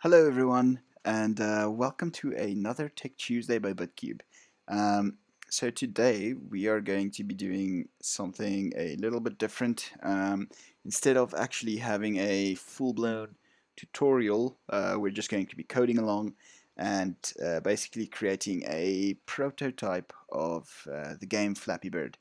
Hello, everyone, and welcome to another Tech Tuesday by BitCube. Um, so today we are going to be doing something a little bit different. Instead of actually having a full-blown tutorial, we're just going to be coding along and basically creating a prototype of the game Flappy Bird.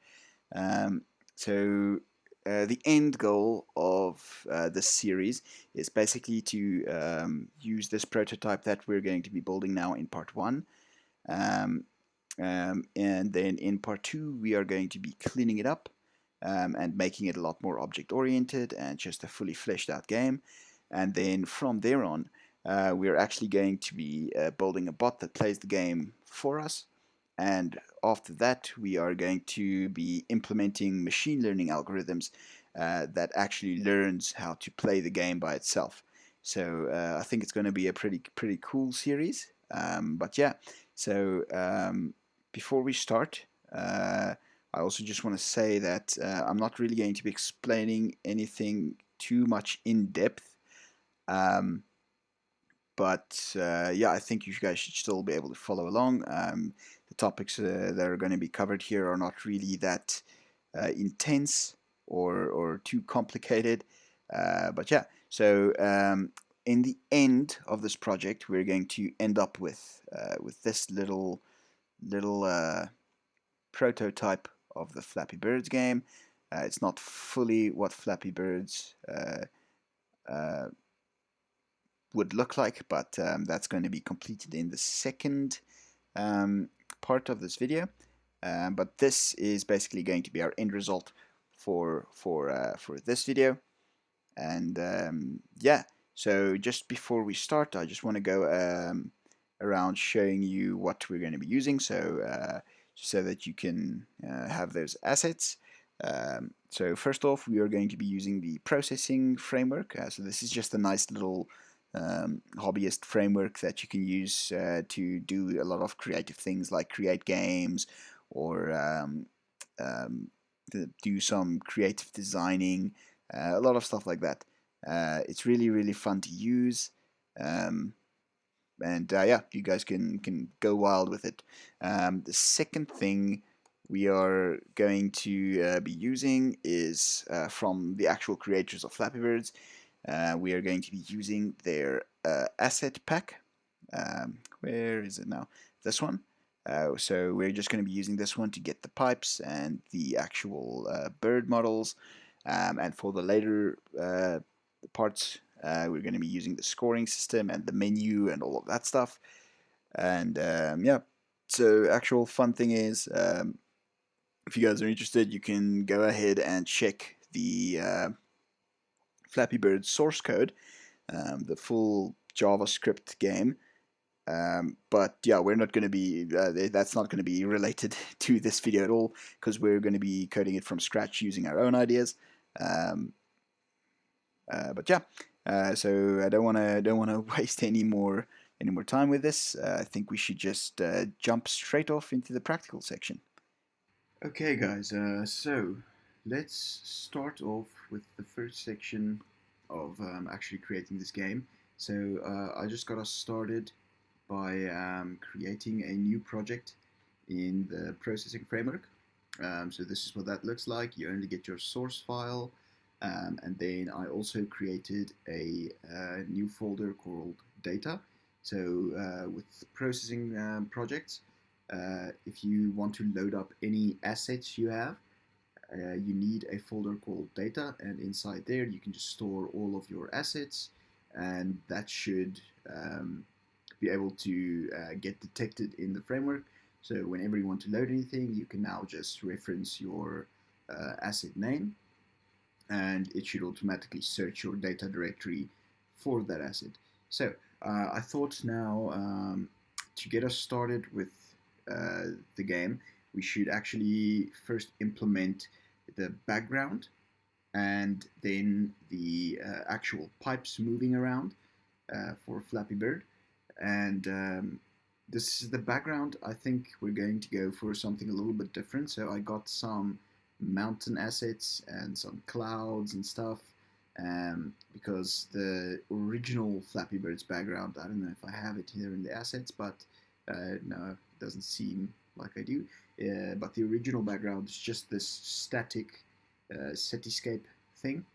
Um, so the end goal of this series is basically to use this prototype that we're going to be building now in part one. Um, and then in part two, we are going to be cleaning it up and making it a lot more object oriented and just a fully fleshed out game. And then from there on, we're actually going to be building a bot that plays the game for us. And after that, we are going to be implementing machine learning algorithms that actually learns how to play the game by itself. So I think it's going to be a pretty cool series. But yeah, so before we start, I also just want to say that I'm not really going to be explaining anything too much in depth. Um, but yeah, I think you guys should still be able to follow along. The topics that are going to be covered here are not really that intense or too complicated. But yeah, so in the end of this project, we're going to end up with this little prototype of the Flappy Birds game. It's not fully what Flappy Birds uh, would look like, but that's going to be completed in the second um, part of this video. But this is basically going to be our end result for this video. And yeah, so just before we start, I just want to go around showing you what we're going to be using, so that you can have those assets. So first off, we are going to be using the processing framework. So this is just a nice little hobbyist framework that you can use to do a lot of creative things like create games or um, do some creative designing, a lot of stuff like that. It's really fun to use, um, and yeah, you guys can go wild with it. The second thing we are going to be using is from the actual creators of Flappy Birds. We are going to be using their asset pack. Where is it now? This one. So we're just going to be using this one to get the pipes and the actual bird models. And for the later parts, we're going to be using the scoring system and the menu and all of that stuff. And yeah, so actual fun thing is, if you guys are interested, you can go ahead and check the Flappy Bird source code, the full JavaScript game. But yeah, we're not going to be, that's not going to be related to this video at all, because we're going to be coding it from scratch using our own ideas. Um, but yeah, so I don't want to waste any more time with this. I think we should just jump straight off into the practical section. Okay, guys. So let's start off with the first section of actually creating this game. So I just got us started by creating a new project in the processing framework. So this is what that looks like. You only get your source file, and then I also created a new folder called data. So with processing projects, if you want to load up any assets you have, you need a folder called data, and inside there you can just store all of your assets, and that should be able to get detected in the framework. So whenever you want to load anything, you can now just reference your asset name, and it should automatically search your data directory for that asset. So I thought now, to get us started with the game, we should actually first implement the background and then the actual pipes moving around for Flappy Bird. And this is the background. I think we're going to go for something a little bit different. So I got some mountain assets and some clouds and stuff. because the original Flappy Bird's background, I don't know if I have it here in the assets, but no, it doesn't seem like I do. But the original background is just this static cityscape thing,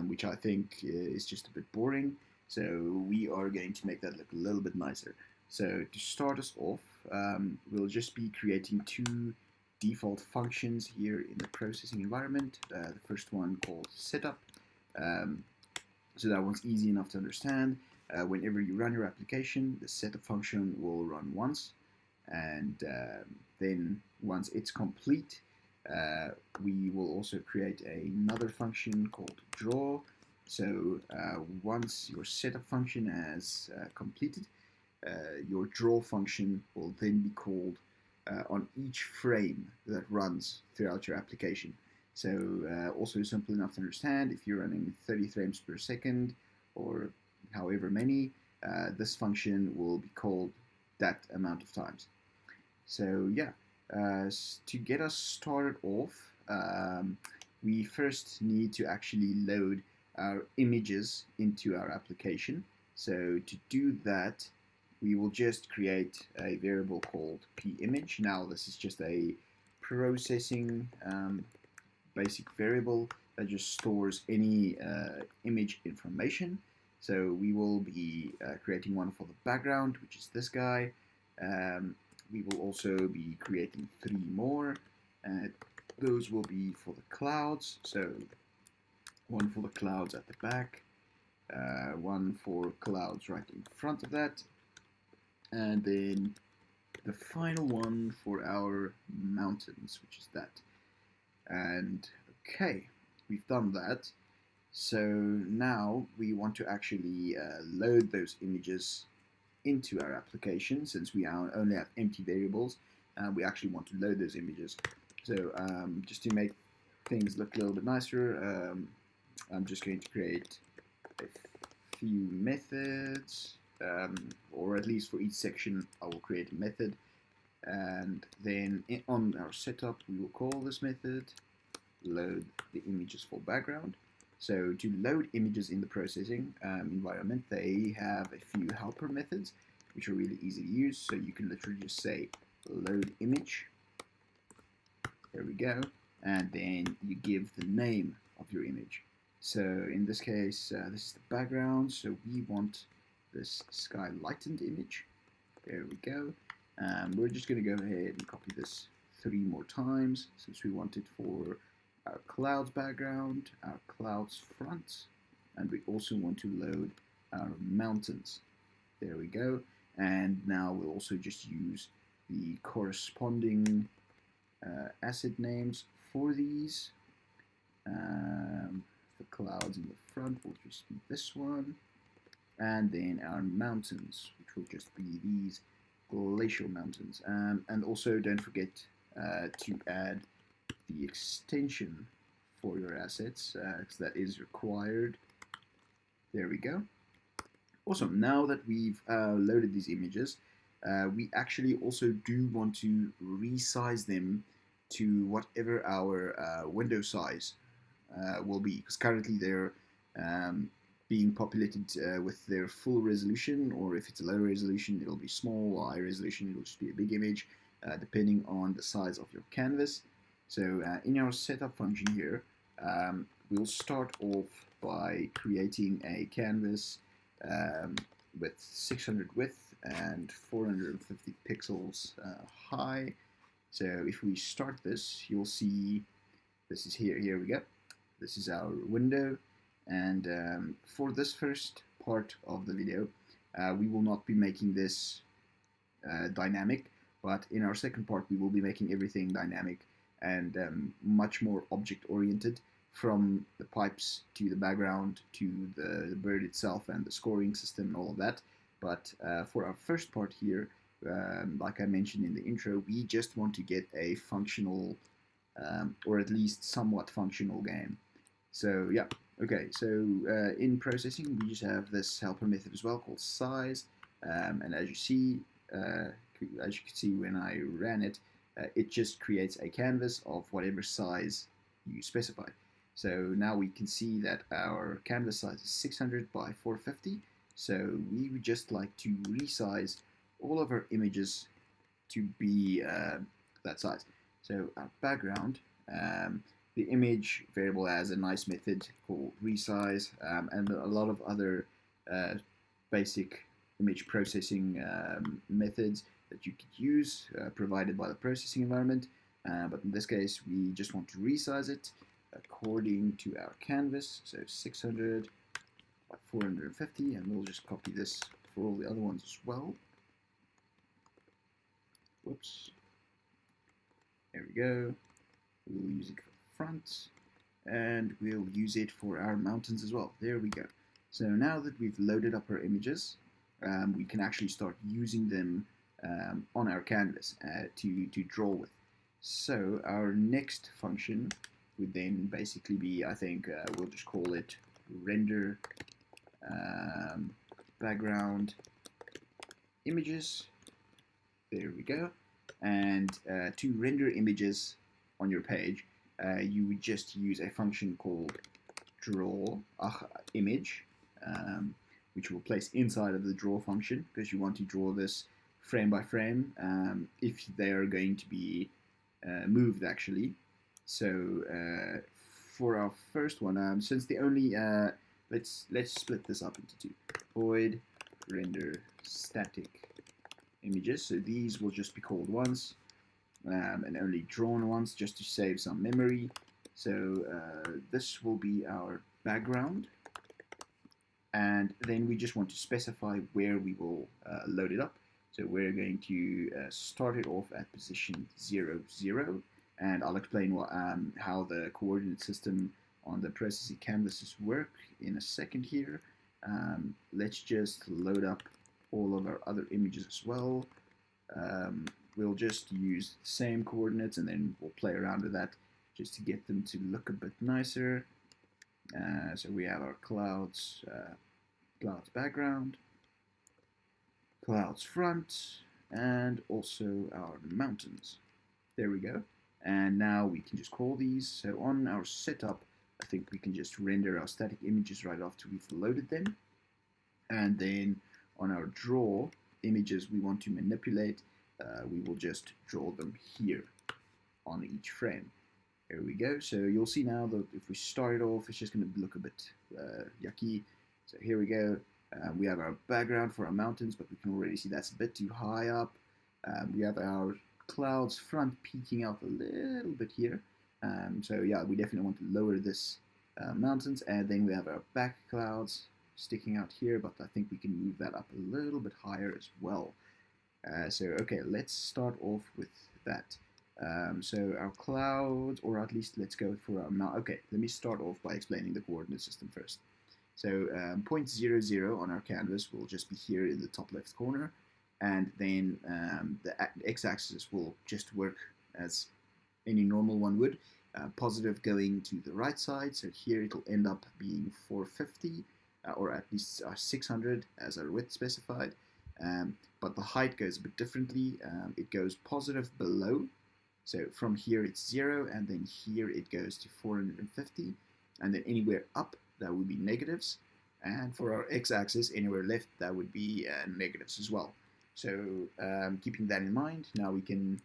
which I think is just a bit boring. So we are going to make that look a little bit nicer. So to start us off, we'll just be creating two default functions here in the processing environment. The first one called setup. Um, so that one's easy enough to understand. Whenever you run your application, the setup function will run once, and then once it's complete, we will also create another function called draw. So once your setup function has completed, your draw function will then be called on each frame that runs throughout your application. So also simple enough to understand. If you're running 30 frames per second or however many, this function will be called that amount of times. So yeah, to get us started off, we first need to actually load our images into our application. So to do that, we will just create a variable called pimage. Now this is just a processing basic variable that just stores any image information. So we will be creating one for the background, which is this guy. We will also be creating 3 more. Those will be for the clouds. So one for the clouds at the back, one for clouds right in front of that, and then the final one for our mountains, which is that. And okay, we've done that. So now we want to actually load those images into our application. Since we only have empty variables, we actually want to load those images. So just to make things look a little bit nicer, I'm just going to create a few methods, or at least for each section I will create a method, and then on our setup we will call this method load the images for background. So to load images in the processing environment, they have a few helper methods which are really easy to use. So you can literally just say load image, there we go, and then you give the name of your image. So in this case, this is the background, so we want this sky lightened image. There we go. We're just going to go ahead and copy this 3 more times since we want it for our clouds background, our clouds front, and we also want to load our mountains. There we go. And now we'll also just use the corresponding asset names for these. The clouds in the front will just be this one, and then our mountains, which will just be these glacial mountains. And also don't forget to add the extension for your assets, because that is required. There we go. Awesome. Now that we've loaded these images, we actually also do want to resize them to whatever our window size will be, because currently they're being populated with their full resolution, or if it's a low resolution it'll be small, or high resolution it'll just be a big image, depending on the size of your canvas. So in our setup function here, we'll start off by creating a canvas with 600 width and 450 pixels high. So if we start this, you'll see this is here we go. This is our window, and for this first part of the video, we will not be making this dynamic, but in our second part we will be making everything dynamic and much more object oriented, from the pipes to the background to the bird itself and the scoring system and all of that. But for our first part here, like I mentioned in the intro, we just want to get a functional, or at least somewhat functional game. So yeah, okay, so in processing we just have this helper method as well called size, and as you can see when I ran it, it just creates a canvas of whatever size you specify. So now we can see that our canvas size is 600 by 450. So we would just like to resize all of our images to be that size. So our background, the image variable has a nice method called resize, and a lot of other uh, basic image processing methods that you could use provided by the processing environment. But in this case, we just want to resize it according to our canvas. So 600 by 450, and we'll just copy this for all the other ones as well. Whoops. There we go. We'll use it for the front, and we'll use it for our mountains as well. There we go. So now that we've loaded up our images, we can actually start using them on our canvas to draw with. So our next function would then basically be, I think we'll just call it render background images. There we go. And to render images on your page, you would just use a function called draw image, which will place inside of the draw function, because you want to draw this frame by frame if they are going to be moved actually. So for our first one, since the only let's split this up into two. Void render static images. So these will just be called once and only drawn once, just to save some memory. So this will be our background, and then we just want to specify where we will load it up. So we're going to start it off at position 0, 0, and I'll explain how the coordinate system on the processing canvases work in a second here. Let's just load up all of our other images as well. We'll just use the same coordinates, and then we'll play around with that just to get them to look a bit nicer. So we have our clouds, clouds background, clouds front, and also our mountains. There we go. And now we can just call these. So on our setup, I think we can just render our static images right after we've loaded them. And then on our draw images we want to manipulate, we will just draw them here on each frame. There we go. So you'll see now that if we start it off, it's just going to look a bit yucky. So here we go. We have our background for our mountains, but we can already see that's a bit too high up. We have our clouds front peeking out a little bit here. So yeah, we definitely want to lower this mountains, and then we have our back clouds sticking out here, but I think we can move that up a little bit higher as well. So okay, let's start off with that. So our clouds, or at least let's go for our mount. Okay, let me start off by explaining the coordinate system first. So point 0, 0 on our canvas will just be here in the top left corner, and then the x-axis will just work as any normal one would. Positive going to the right side, so here it'll end up being 450, or at least 600 as our width specified. But the height goes a bit differently. It goes positive below, so from here it's 0, and then here it goes to 450, and then anywhere up that would be negatives, and for our x-axis anywhere left that would be negatives as well. So keeping that in mind, now we can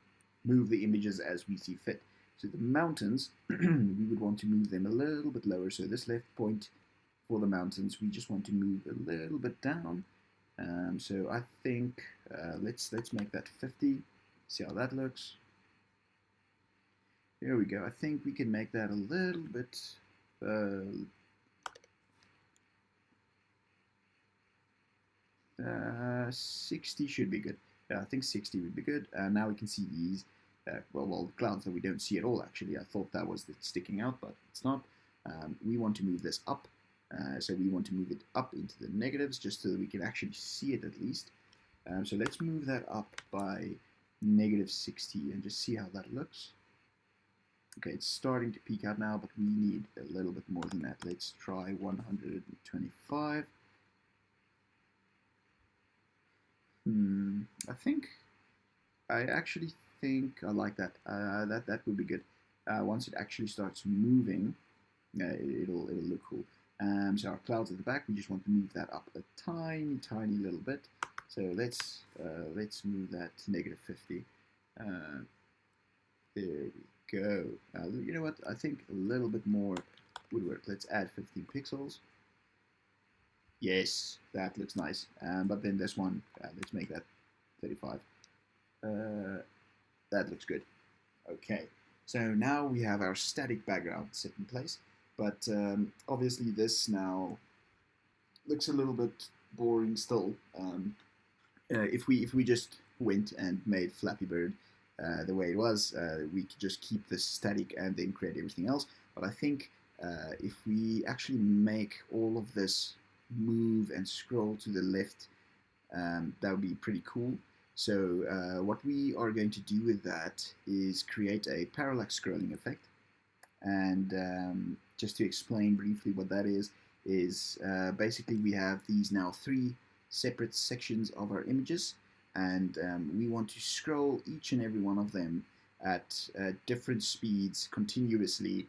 move the images as we see fit. So the mountains, we would want to move them a little bit lower. So this left point for the mountains, we just want to move a little bit down. So I think let's make that 50. See how that looks. There we go. I think we can make that a little bit. 60 should be good. Yeah, I think 60 would be good. Now we can see these. Well, clouds that we don't see at all, actually. I thought that was sticking out, but it's not. We want to move this up. So we want to move it up into the negatives, just so that we can actually see it at least. So let's move that up by -60 and just see how that looks. Okay, it's starting to peek out now, but we need a little bit more than that. Let's try 125. I actually think I like that. That would be good. Once it actually starts moving, it'll look cool. So our clouds at the back, we just want to move that up a tiny little bit. So let's move that to -50. There we go. You know what? I think a little bit more would work. Let's add 15 pixels. Yes, that looks nice. But then this one, let's make that 35. That looks good. Okay, so now we have our static background set in place, but obviously this now looks a little bit boring still. If we just went and made Flappy Bird the way it was, we could just keep this static and then create everything else. But I think if we actually make all of this move and scroll to the left, that would be pretty cool. So what we are going to do with that is create a parallax scrolling effect. And just to explain briefly what that is basically we have these now 3 separate sections of our images, and we want to scroll each and every one of them at different speeds continuously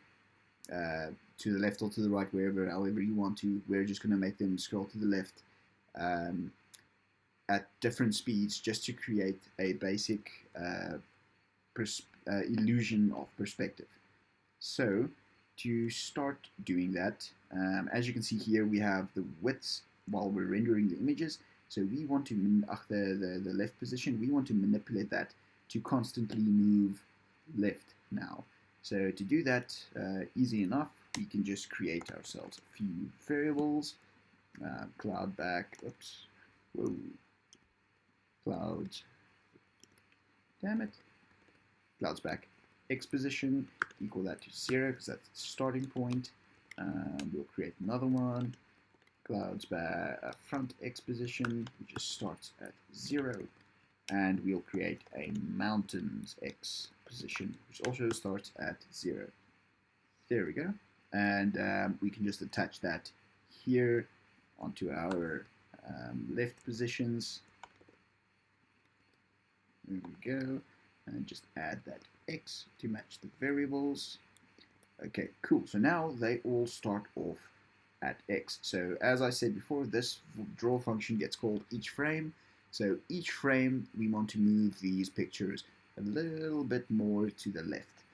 to the left or to the right, however you want to. We're just going to make them scroll to the left at different speeds just to create a basic illusion of perspective. So to start doing that, as you can see here, we have the widths while we're rendering the images. So we want to, the left position, we want to manipulate that to constantly move left now. So to do that, easy enough, we can just create ourselves a few variables. Cloud back, oops, whoa, clouds, damn it, clouds back, X position, equal that to 0 because that's the starting point. We'll create another one, clouds back, front X position, which just starts at 0. And we'll create a mountains X position, which also starts at 0. There we go. And we can just attach that here onto our left positions. There we go. And just add that X to match the variables. Okay, cool. So now they all start off at X. So as I said before, this draw function gets called each frame. So each frame, we want to move these pictures a little bit more to the left.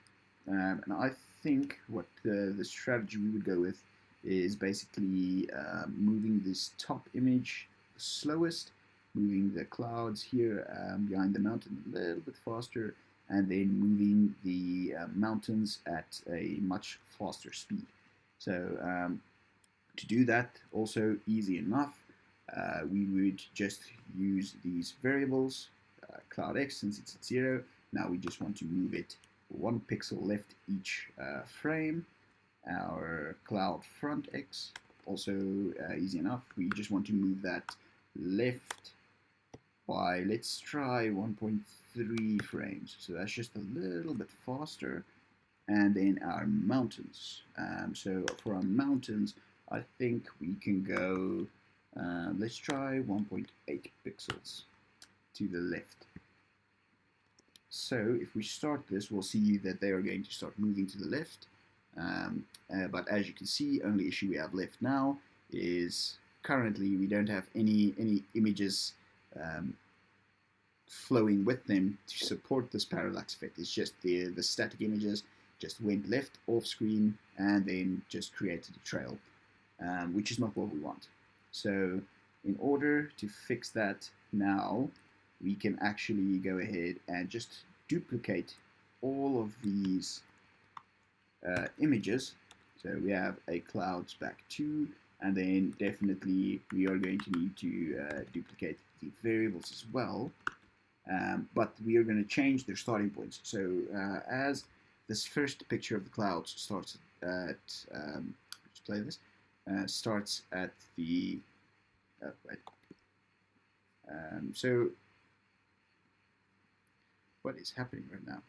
And I think what the strategy we would go with is basically moving this top image the slowest, moving the clouds here behind the mountain a little bit faster, and then moving the mountains at a much faster speed. So to do that, also easy enough, we would just use these variables, cloud X, since it's at 0. Now we just want to move it 1 pixel left each frame. Our cloud front X, also easy enough, we just want to move that left by, let's try 1.3 frames, so that's just a little bit faster. And then our mountains, so for our mountains, I think we can go, let's try 1.8 pixels to the left. So if we start this, we'll see that they are going to start moving to the left. But as you can see, only issue we have left now is currently we don't have any images flowing with them to support this parallax effect. It's just the static images just went left off screen and then just created a trail, which is not what we want. So in order to fix that now, we can actually go ahead and just duplicate all of these images. So we have a clouds back 2, and then definitely we are going to need to duplicate the variables as well. But we are going to change their starting points. So as this first picture of the clouds starts at, let's play this, starts at the, right. So what is happening right now?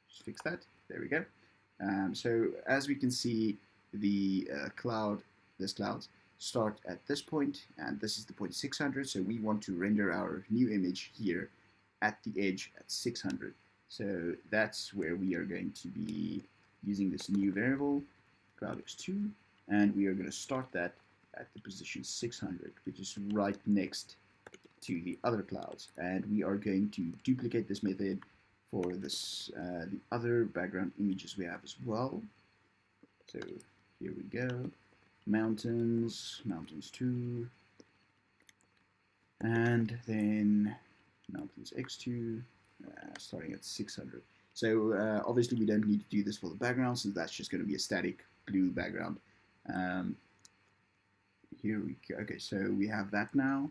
Just fix that. There we go. So as we can see, the this clouds start at this point, and this is the point 600. So we want to render our new image here at the edge at 600. So that's where we are going to be using this new variable, cloudx2, and we are going to start that at the position 600, which is right next to the other clouds. And we are going to duplicate this method for this the other background images we have as well. So here we go, mountains, mountains 2, and then mountains x2, starting at 600. So obviously we don't need to do this for the background, since that's just going to be a static blue background. Here we go. Okay, so we have that now.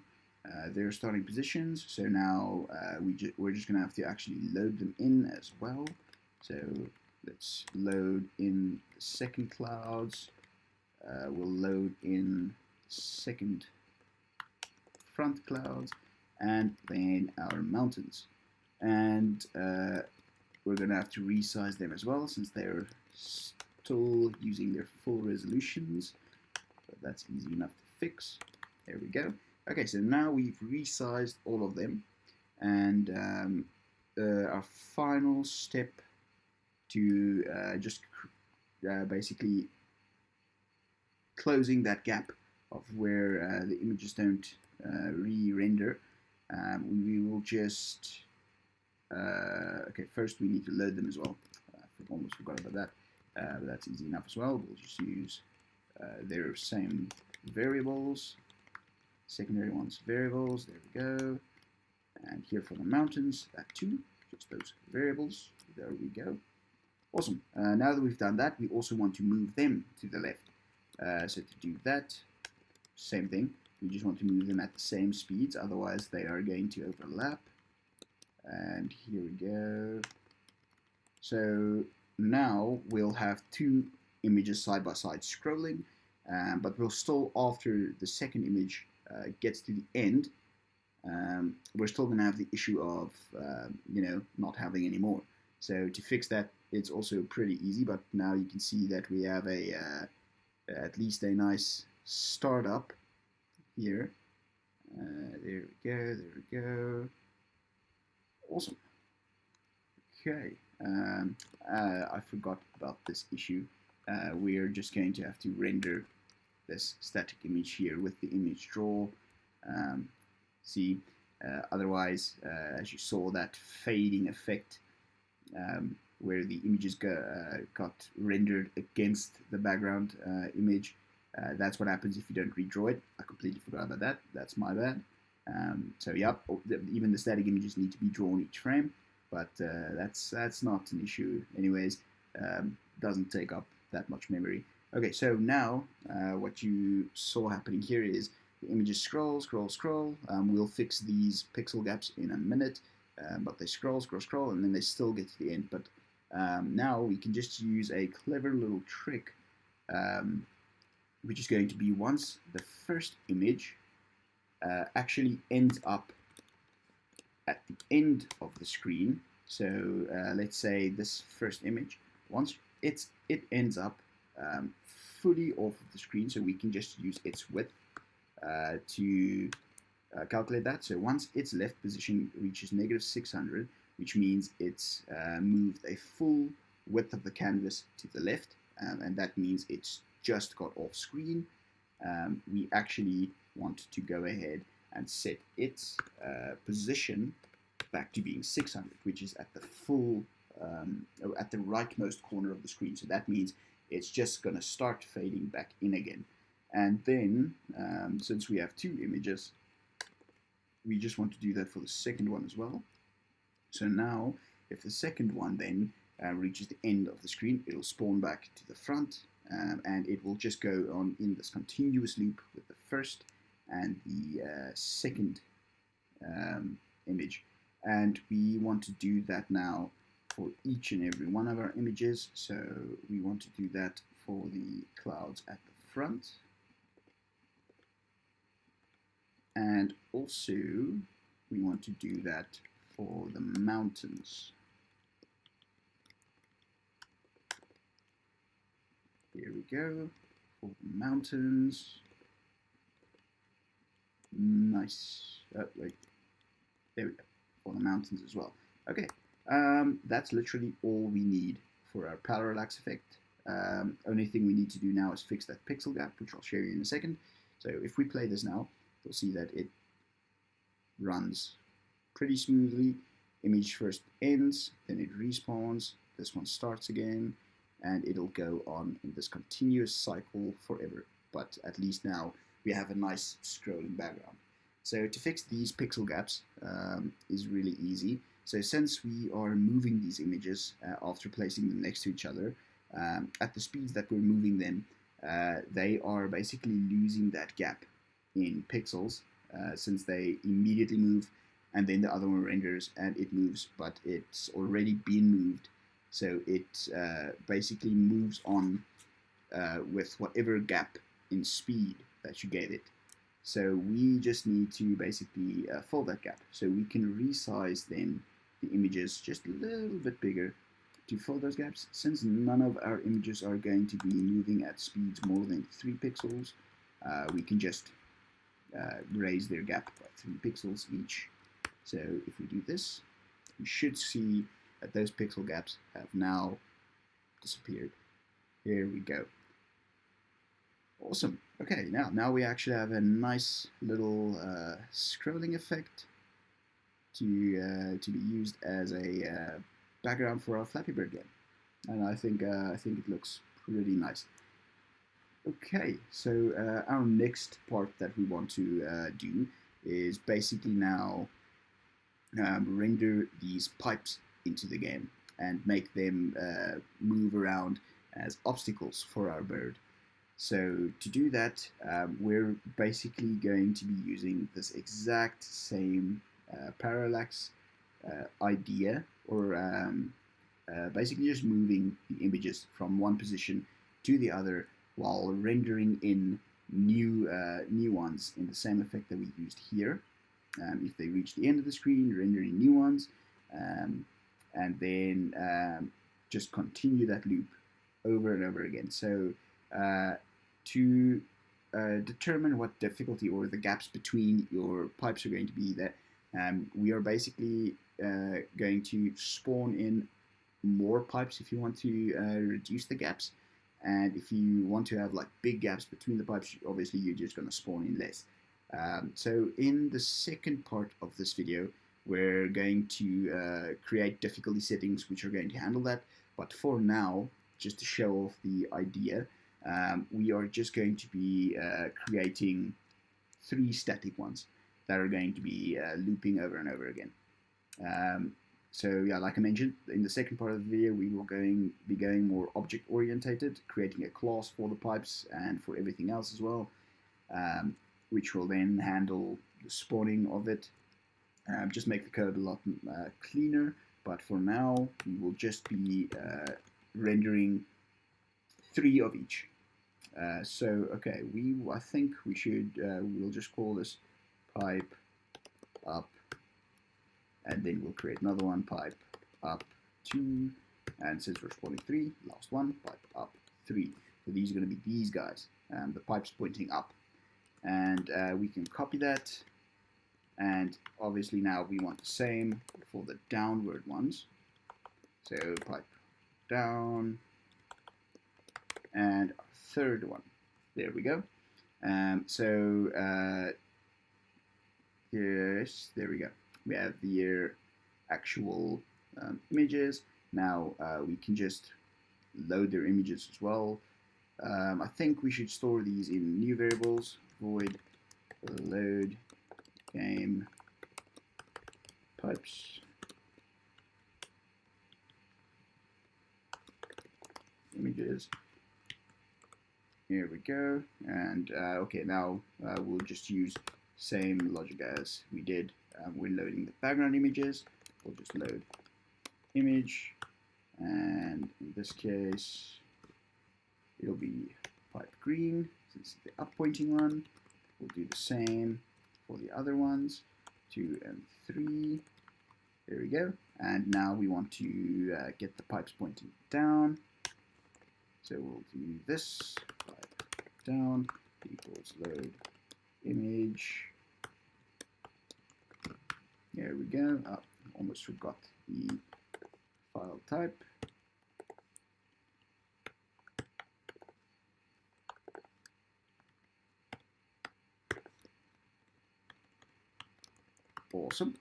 Their starting positions. So now we're just going to have to actually load them in as well. So let's load in the second clouds. We'll load in second front clouds, and then our mountains. And we're going to have to resize them as well, since they're still using their full resolutions. But that's easy enough to fix. There we go. Okay, so now we've resized all of them, and our final step to just basically closing that gap of where the images don't re-render, we will just okay, first we need to load them as well. I almost forgot about that, but that's easy enough as well. We'll just use their same variables, secondary ones variables, there we go. And here for the mountains, that too, just those variables, there we go. Awesome. Now that we've done that, we also want to move them to the left. So to do that, same thing, we just want to move them at the same speeds, otherwise they are going to overlap. And here we go. So now we'll have two images side by side scrolling, but we'll still, after the second image gets to the end, we're still going to have the issue of not having any more. So to fix that, it's also pretty easy, but now you can see that we have at least a nice startup here. There we go, there we go. Awesome. Okay, I forgot about this issue. We're just going to have to render this static image here with the image draw. See, otherwise, as you saw, that fading effect where the images got rendered against the background image, that's what happens if you don't redraw it. I completely forgot about that. That's my bad. So yeah, even the static images need to be drawn each frame, but that's not an issue anyways. Doesn't take up that much memory. Okay, so now what you saw happening here is the images scroll, scroll, scroll. We'll fix these pixel gaps in a minute, but they scroll, scroll, scroll, and then they still get to the end. But now we can just use a clever little trick, which is going to be once the first image actually ends up at the end of the screen. So let's say this first image, once it ends up fully off of the screen, so we can just use its width to calculate that. So once its left position reaches -600, which means it's moved a full width of the canvas to the left, and that means it's just got off screen, we actually want to go ahead and set its position back to being 600, which is at the full, at the rightmost corner of the screen. So that means it's just going to start fading back in again. And then, since we have two images, we just want to do that for the second one as well. So now, if the second one then reaches the end of the screen, it'll spawn back to the front, and it will just go on in this continuous loop with the first and the second image. And we want to do that now for each and every one of our images. So we want to do that for the clouds at the front. And also we want to do that for the mountains. Here we go, for the mountains. Nice. Oh, wait. There we go. For the mountains as well. Okay. That's literally all we need for our parallax effect. Only thing we need to do now is fix that pixel gap, which I'll show you in a second. So if we play this now, you'll see that it runs pretty smoothly. Image first ends, then it respawns, this one starts again, and it'll go on in this continuous cycle forever. But at least now we have a nice scrolling background. So to fix these pixel gaps is really easy. So since we are moving these images after placing them next to each other, at the speeds that we're moving them, they are basically losing that gap in pixels since they immediately move, and then the other one renders and it moves, but it's already been moved, so it basically moves on with whatever gap in speed that you gave it. So we just need to basically fill that gap. So we can resize then the images just a little bit bigger to fill those gaps. Since none of our images are going to be moving at speeds more than 3 pixels, we can just raise their gap by 3 pixels each. So if we do this, we should see that those pixel gaps have now disappeared. Here we go. Awesome. Okay, now we actually have a nice little scrolling effect to be used as a background for our Flappy Bird game, and I think it looks pretty nice. Okay, so our next part that we want to do is basically now render these pipes into the game and make them move around as obstacles for our bird. So to do that, we're basically going to be using this exact same parallax idea, or basically just moving the images from one position to the other while rendering in new ones in the same effect that we used here. If they reach the end of the screen, render in new ones, and then just continue that loop over and over again. So to determine what difficulty or the gaps between your pipes are going to be, that we are basically going to spawn in more pipes if you want to reduce the gaps, and if you want to have like big gaps between the pipes, obviously you're just going to spawn in less. So in the second part of this video, we're going to create difficulty settings which are going to handle that, but for now, just to show off the idea, we are just going to be creating 3 static ones that are going to be looping over and over again. So yeah, like I mentioned, in the second part of the video, we will be going more object orientated, creating a class for the pipes and for everything else as well, which will then handle the spawning of it, just make the code a lot cleaner. But for now, we will just be rendering 3 of each. So okay, I think we should we'll just call this pipe up, and then we'll create another one, pipe up 2, and since we're spawning 3, last one, pipe up 3. So these are going to be these guys, the pipes pointing up, and we can copy that, and obviously now we want the same for the downward ones. So pipe down, and our third one. There we go. Yes, there we go. We have the actual images. Now we can just load their images as well. I think we should store these in new variables. Void load game pipes images. Here we go. And okay, now we'll just use same logic as we did when loading the background images. We'll just load image, and in this case it'll be pipe green since it's the up pointing one. We'll do the same for the other ones, 2 and 3. There we go. And now we want to get the pipes pointing down, so we'll do this, pipe down equals load image. There we go. Oh, almost forgot the file type. Awesome.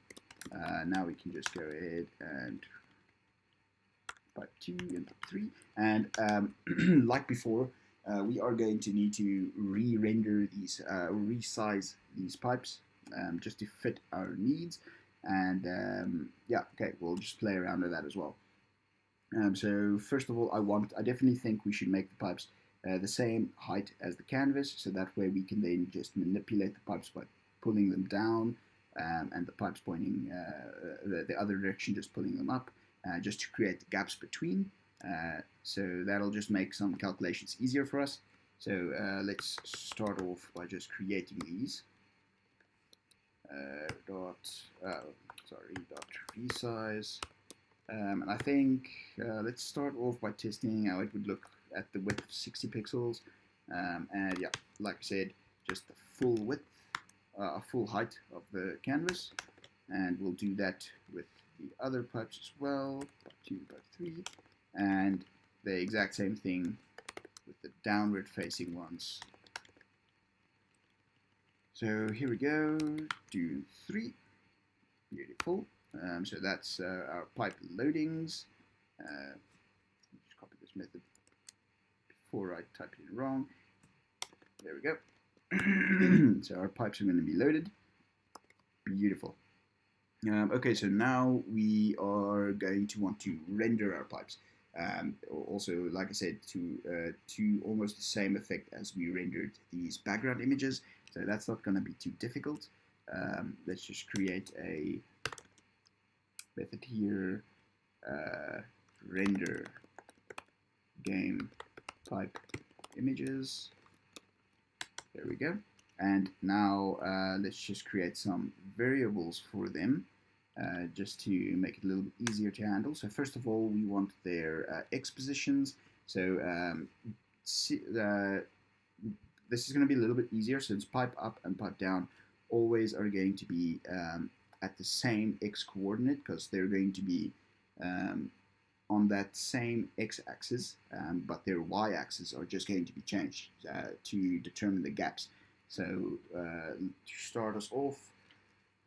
Now we can just go ahead and pipe 2 and pipe 3. And like before, we are going to need to re-render these, resize these pipes just to fit our needs. And yeah, okay, we'll just play around with that as well. So first of all, I definitely think we should make the pipes the same height as the canvas, so that way we can then just manipulate the pipes by pulling them down, and the pipes pointing the other direction, just pulling them up, just to create the gaps between. So that'll just make some calculations easier for us. So let's start off by just creating these. Dot resize. And I think let's start off by testing how it would look at the width of 60 pixels. And yeah, like I said, just the full width, full height of the canvas. And we'll do that with the other pipes as well, pipe 2, pipe 3. And the exact same thing with the downward facing ones. So here we go, do 3, beautiful. So that's our pipe loadings. Just copy this method before I type it in wrong. There we go. So our pipes are going to be loaded. Beautiful. Okay, so now we are going to want to render our pipes. Also, like I said, to almost the same effect as we rendered these background images. So that's not going to be too difficult. Let's just create a method here, render game pipe images. There we go. And now let's just create some variables for them, just to make it a little bit easier to handle. So first of all, we want their x positions. So this is going to be a little bit easier since pipe up and pipe down always are going to be at the same x coordinate, because they're going to be on that same x-axis, but their y-axis are just going to be changed to determine the gaps. So to start us off,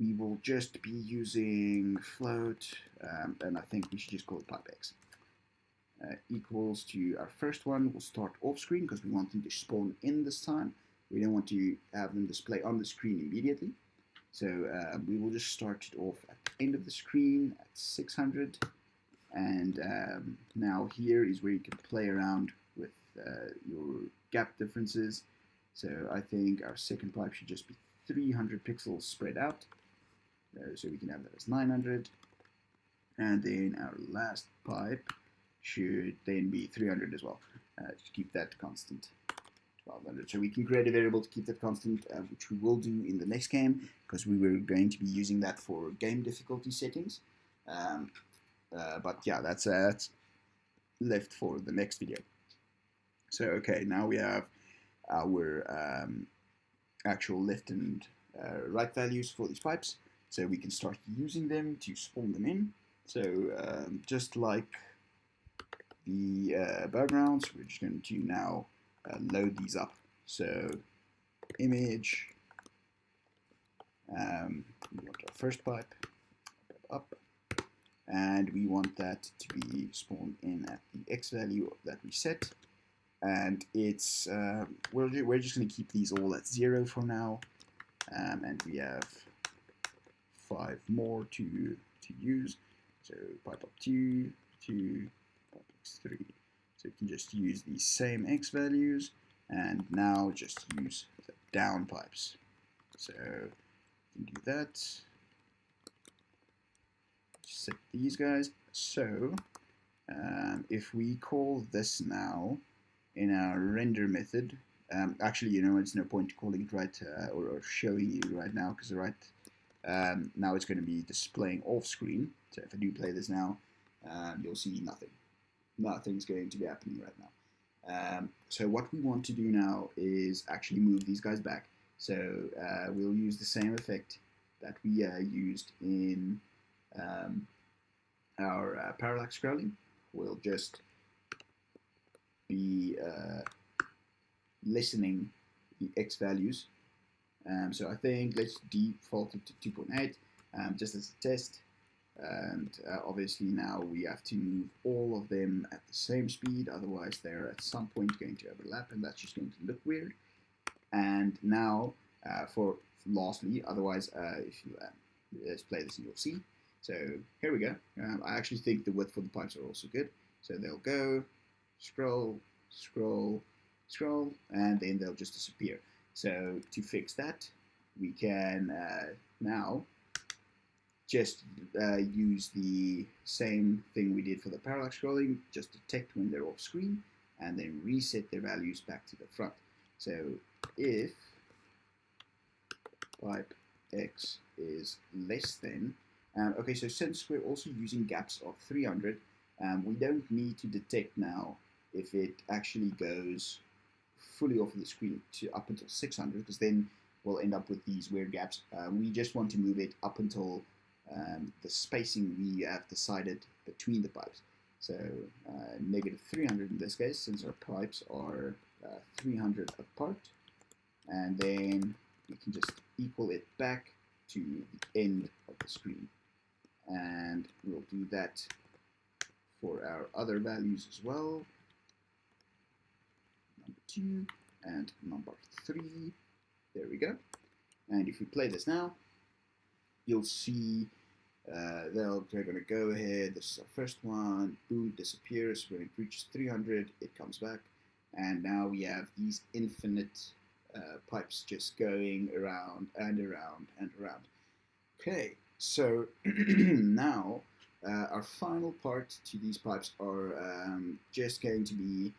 we will just be using float, and I think we should just call it pipe x. Equals to our first one. We'll start off screen because we want them to spawn in this time. We don't want to have them display on the screen immediately. So we will just start it off at the end of the screen at 600. And now here is where you can play around with your gap differences. So I think our second pipe should just be 300 pixels spread out. So we can have that as 900. And then our last pipe should then be 300 as well. Just keep that constant. 1200. So we can create a variable to keep that constant, which we will do in the next game, because we were going to be using that for game difficulty settings. But yeah, that's left for the next video. So okay, now we have our actual left and right values for these pipes. So we can start using them to spawn them in. So just like the backgrounds, we're just going to now load these up. So image, we want our first pipe up, and we want that to be spawned in at the x value that we set. And it's we're just going to keep these all at 0 for now, and we have 5 more to use. So pipe up 2, 2, pipe x 3. So you can just use these same x values, and now just use the down pipes. So you can do that. Set these guys. So if we call this now in our render method, actually, you know, it's no point calling it right or showing you right now, because now it's going to be displaying off screen. So if I do play this now, you'll see nothing. Nothing's going to be happening right now. So what we want to do now is actually move these guys back. So we'll use the same effect that we used in our parallax scrolling will just be listening the x values. So I think let's default it to 2.8 just as a test. And obviously now we have to move all of them at the same speed, otherwise they're at some point going to overlap, and that's just going to look weird. And now for lastly, otherwise if you let's play this and you'll see. So here we go. I actually think the width for the pipes are also good. So they'll go, scroll, scroll, scroll, and then they'll just disappear. So to fix that, we can now just use the same thing we did for the parallax scrolling, just detect when they're off screen, and then reset their values back to the front. So if pipe x is less than, okay, so since we're also using gaps of 300, we don't need to detect now if it actually goes fully off of the screen to up until 600, because then we'll end up with these weird gaps. We just want to move it up until the spacing we have decided between the pipes. So negative 300 in this case, since our pipes are 300 apart, and then we can just equal it back to the end of the screen. And we'll do that for our other values as well. Number 2 and number 3. There we go. And if we play this now, you'll see they're going to go ahead. This is our first one. Boom, disappears. When it reaches 300, it comes back. And now we have these infinite pipes just going around and around and around. Okay, so now our final part to these pipes are just going to be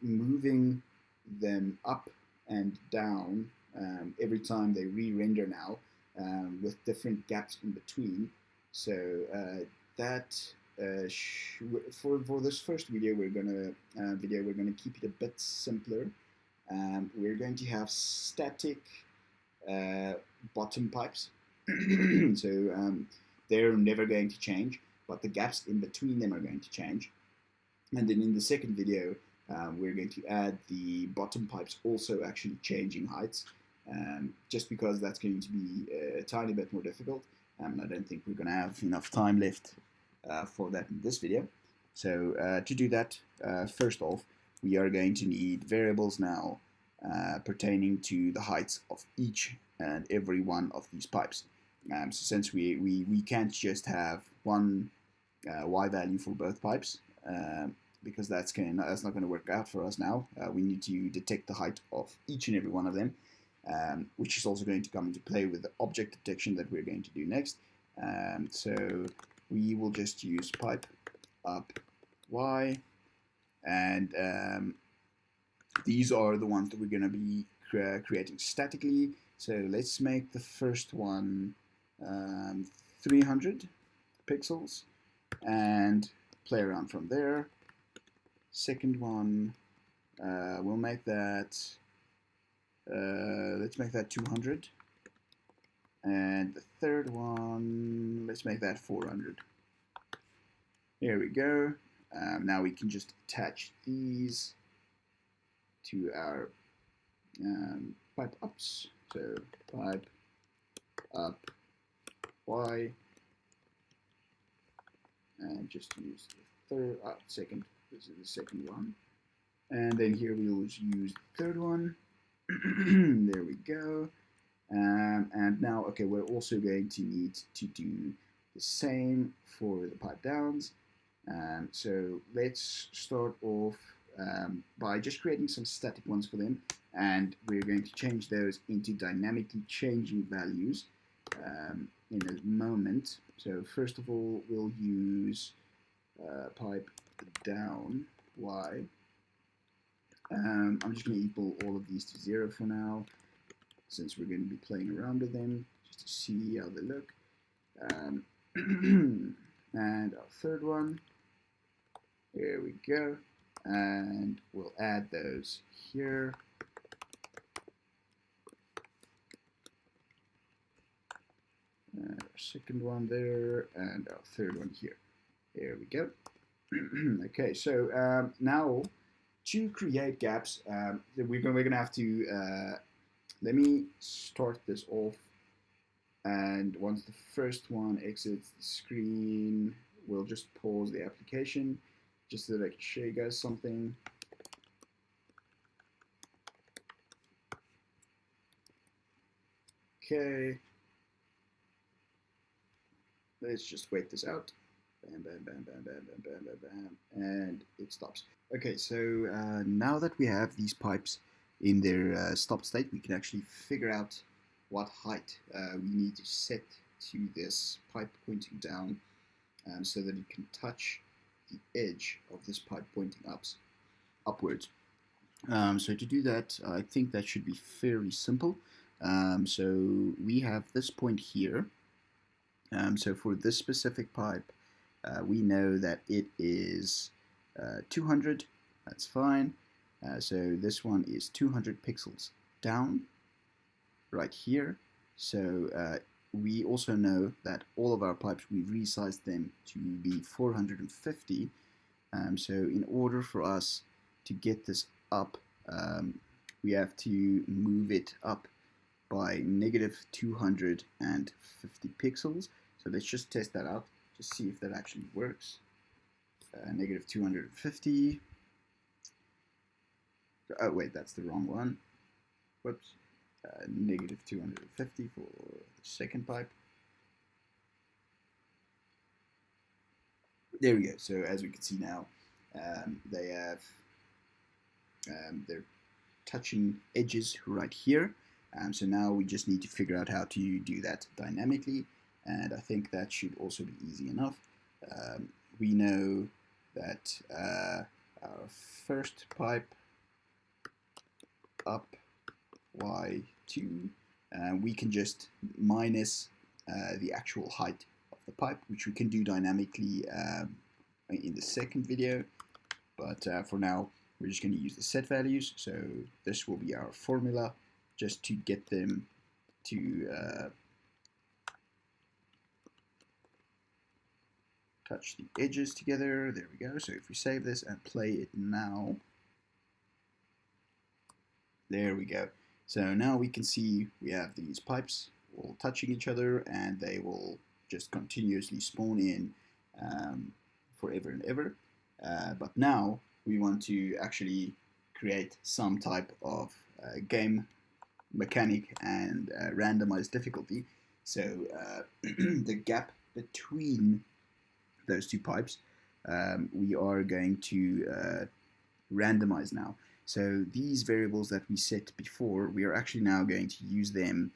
moving them up and down every time they re-render now, with different gaps in between. So for this first video, we're gonna keep it a bit simpler. We're going to have static bottom pipes, so they're never going to change, but the gaps in between them are going to change. And then in the second video, we're going to add the bottom pipes also actually changing heights, just because that's going to be a tiny bit more difficult. I don't think we're going to have enough time left for that in this video. So to do that, first off, we are going to need variables now pertaining to the heights of each and every one of these pipes. So since we can't just have one y value for both pipes, because that's not going to work out for us now. We need to detect the height of each and every one of them, which is also going to come into play with the object detection that we're going to do next. So we will just use pipe up y, and these are the ones that we're going to be creating statically. So let's make the first one 300 pixels and play around from there. Second one, we'll make that, let's make that 200. And the third one, let's make that 400. There we go. Now we can just attach these to our pipe ups. So pipe up y, and just use the second. This is the second one, and then here we'll use the third one. There we go. And now, okay, we're also going to need to do the same for the pipe downs. So let's start off by just creating some static ones for them, and we're going to change those into dynamically changing values in a moment. So first of all, we'll use pipe down y. I'm just going to equal all of these to 0 for now, since we're going to be playing around with them, just to see how they look. And our third one, there we go, and we'll add those here. second one there, and our third one here. There we go. Okay, so now to create gaps, we're going to have to, let me start this off, and once the first one exits the screen, we'll just pause the application just so that I can show you guys something. Okay, let's just wait this out. Bam, bam, bam, bam, bam, bam, bam, bam, bam, and it stops. Okay, so now that we have these pipes in their stop state, we can actually figure out what height we need to set to this pipe pointing down so that it can touch the edge of this pipe pointing upwards. So to do that, I think that should be fairly simple. So we have this point here. So for this specific pipe, we know that it is 200. That's fine. So this one is 200 pixels down right here. So we also know that all of our pipes, we've resized them to be 450. So in order for us to get this up, we have to move it up by negative 250 pixels. So let's just test that out, just see if that actually works. Negative 250. Oh wait, that's the wrong one. Whoops. Negative 250 for the second pipe. There we go. So as we can see now, they have they're touching edges right here. So now we just need to figure out how to do that dynamically, and I think that should also be easy enough. We know that our first pipe up y2, we can just minus the actual height of the pipe, which we can do dynamically in the second video, but for now we're just going to use the set values. So this will be our formula just to get them to touch the edges together. There we go. So if we save this and play it now, there we go. So now we can see we have these pipes all touching each other, and they will just continuously spawn in forever and ever. But now we want to actually create some type of game mechanic and randomized difficulty. So the gap between those two pipes, we are going to randomize now. So these variables that we set before, we are actually now going to use them.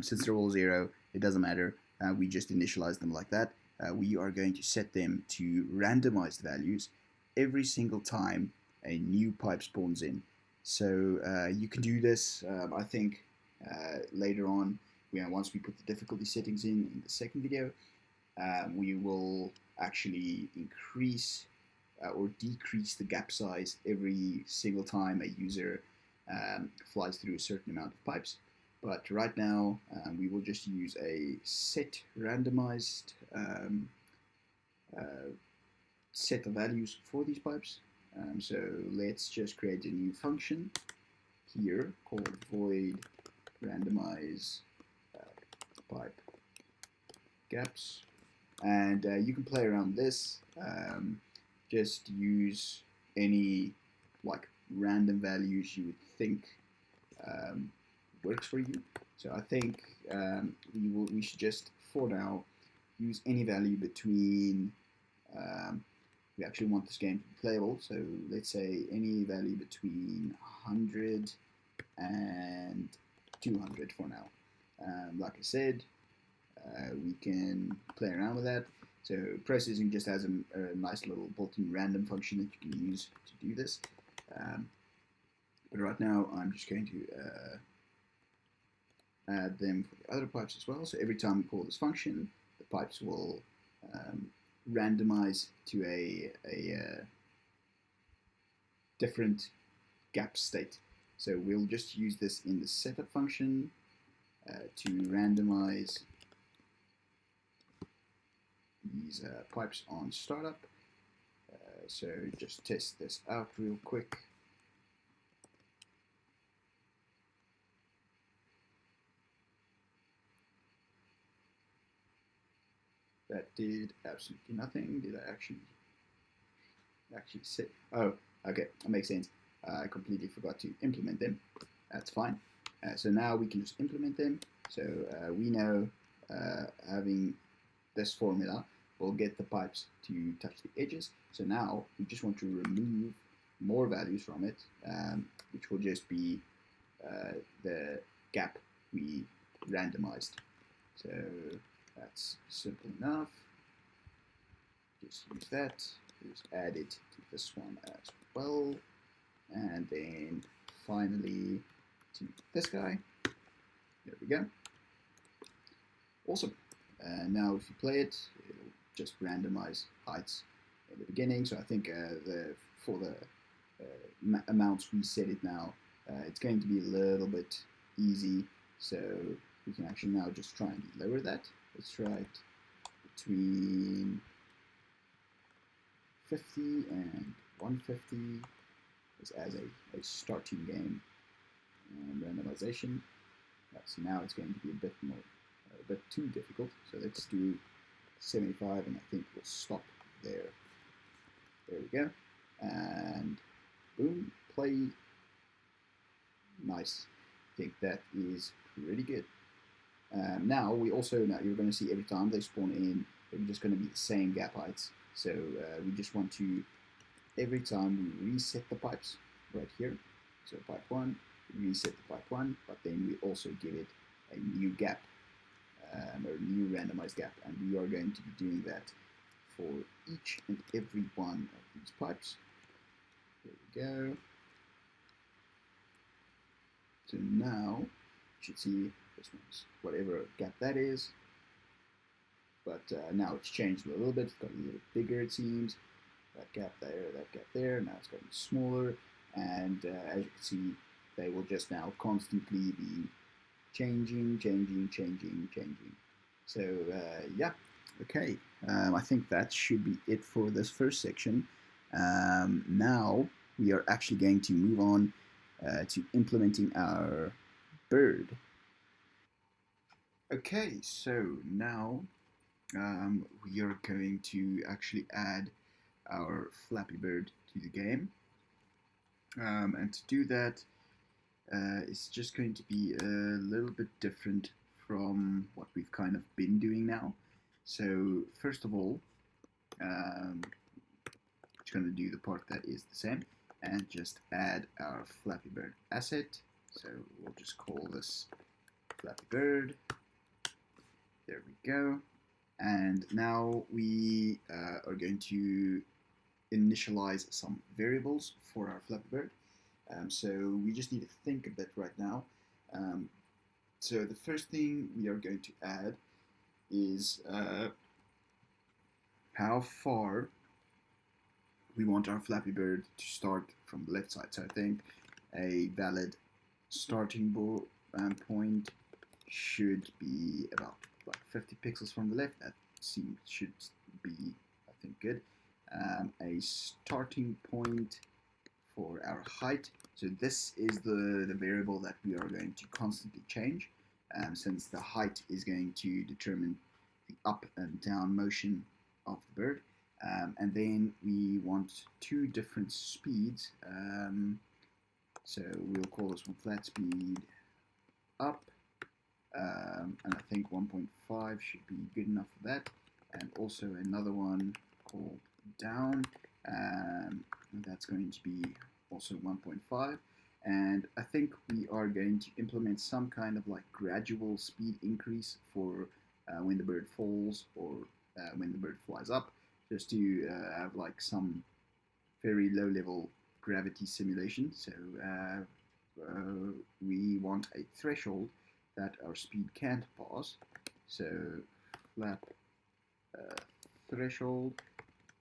Since they're all 0, it doesn't matter. We just initialize them like that. We are going to set them to randomized values every single time a new pipe spawns in. So you can do this, I think, later on, once we put the difficulty settings in the second video. We will actually increase or decrease the gap size every single time a user flies through a certain amount of pipes. But right now, we will just use a set randomized set of values for these pipes. So let's just create a new function here called void randomize pipe gaps, and you can play around this. Just use any like random values you would think works for you. So I think we should just, for now, use any value between, we actually want this game to be playable, so let's say any value between 100 and 200 for now. Like I said, we can play around with that. So processing just has a nice little built-in random function that you can use to do this. But right now I'm just going to add them for the other pipes as well. So every time we call this function, the pipes will randomize to a different gap state. So we'll just use this in the setup function to randomize these pipes on startup. So just test this out real quick. That did absolutely nothing. Did I actually sit? Oh, okay, that makes sense. I completely forgot to implement them. That's fine. So now we can just implement them. So we know having this formula will get the pipes to touch the edges. So now we just want to remove more values from it, which will just be the gap we randomized. So that's simple enough. Just use that. Just add it to this one as well. And then finally to this guy. There we go. Awesome. Now if you play it, it'll just randomize heights in the beginning. So I think for the amounts we set it now, it's going to be a little bit easy. So we can actually now just try and lower that. Let's try it between 50 and 150 as a starting game randomization. So now it's going to be a bit too difficult. So let's do 75, and I think we'll stop there. There we go. And boom, play. Nice. I think that is pretty good. Now you're going to see every time they spawn in, they're just going to be the same gap heights. So we just want to, every time we reset the pipes right here. So pipe 1, reset the pipe 1, but then we also give it a new gap, or a new randomized gap, and we are going to be doing that for each and every one of these pipes. There we go. So now you should see this one's whatever gap that is, but now it's changed a little bit. It's got a little bigger, it seems. That gap there. Now it's gotten smaller, and as you can see, they will just now constantly be changing. So yeah, okay. I think that should be it for this first section. Now we are actually going to move on to implementing our bird. Okay, so now we are going to actually add our Flappy Bird to the game. And to do that, it's just going to be a little bit different from what we've kind of been doing now. So first of all, I'm just going to do the part that is the same and just add our Flappy Bird asset. So we'll just call this Flappy Bird. There we go. And now we are going to initialize some variables for our Flappy Bird. So we just need to think a bit right now. So the first thing we are going to add is how far we want our Flappy Bird to start from the left side. So I think a valid starting point should be about 50 pixels from the left. That should be, I think, good. A starting point for our height. So this is the variable that we are going to constantly change, since the height is going to determine the up and down motion of the bird. And then we want two different speeds. So we'll call this one flat speed up, and I think 1.5 should be good enough for that. And also another one called down, and that's going to be also 1.5. And I think we are going to implement some kind of like gradual speed increase for when the bird falls or when the bird flies up, just to have like some very low level gravity simulation. So we want a threshold that our speed can't pass. So flap threshold,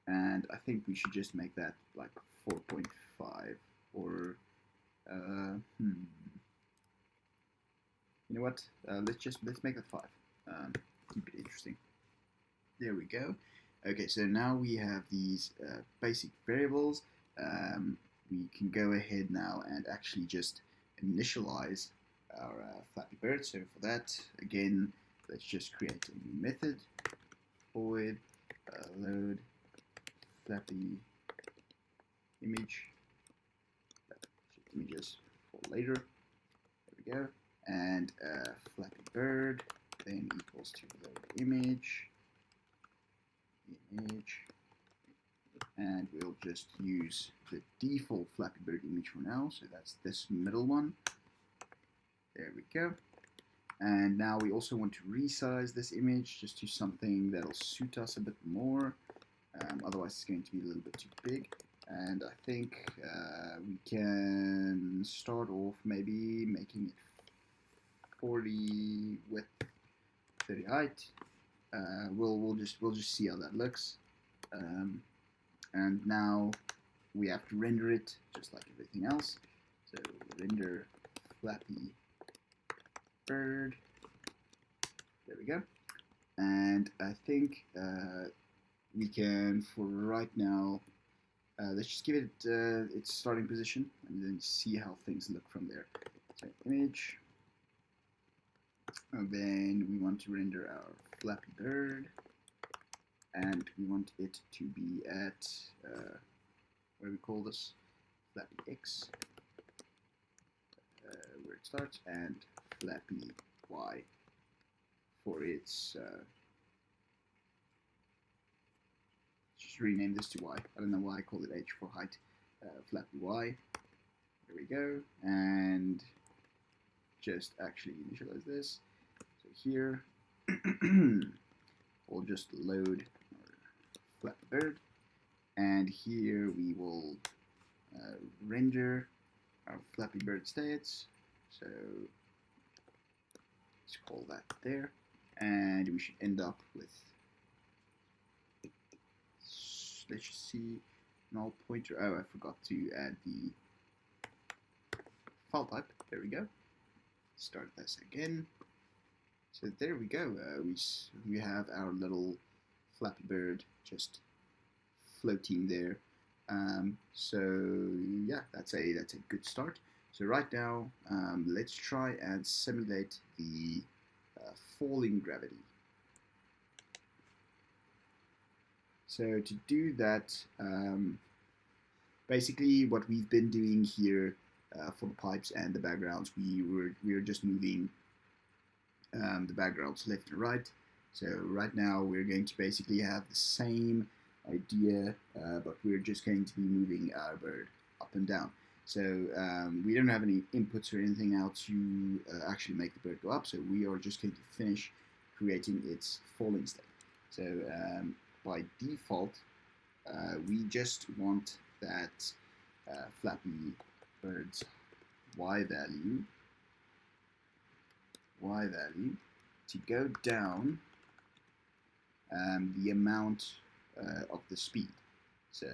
and I think we should just make that like 4.5 or you know what? Let's make that 5. Keep it interesting. There we go. Okay, so now we have these basic variables. We can go ahead now and actually just initialize our Flappy Bird. So for that, again, let's just create a new method. Void load Flappy image. Images for later. There we go. And Flappy Bird then equals to load image, and we'll just use the default Flappy Bird image for now. So that's this middle one. There we go. And now we also want to resize this image just to something that'll suit us a bit more. Otherwise it's going to be a little bit too big. And I think we can start off maybe making it 40 width, 30 height. We'll just see how that looks. And now we have to render it just like everything else. So render Flappy Bird. There we go. And I think we can, for right now, let's just give it its starting position and then see how things look from there. So image, and then we want to render our Flappy Bird, and we want it to be at what do we call this? Flappy X, where it starts, and Flappy Y for its. Just rename this to Y. I don't know why I call it H for height. Flappy Y. There we go, and just actually initialize this. So here, we'll just load our Flappy Bird, and here we will render our Flappy Bird states. So let's call that there, and we should end up with, let's just see, null pointer. Oh, I forgot to add the file type. There we go. Start this again. So there we go. We have our little Flappy Bird just floating there. So yeah, that's a good start. So right now, let's try and simulate the falling gravity. So to do that, basically what we've been doing here for the pipes and the backgrounds, we were just moving the backgrounds left and right. So right now we're going to basically have the same idea, but we're just going to be moving our bird up and down. So we don't have any inputs or anything now to actually make the bird go up. So we are just going to finish creating its falling state. So by default, we just want that Flappy Bird's Y value to go down the amount of the speed. So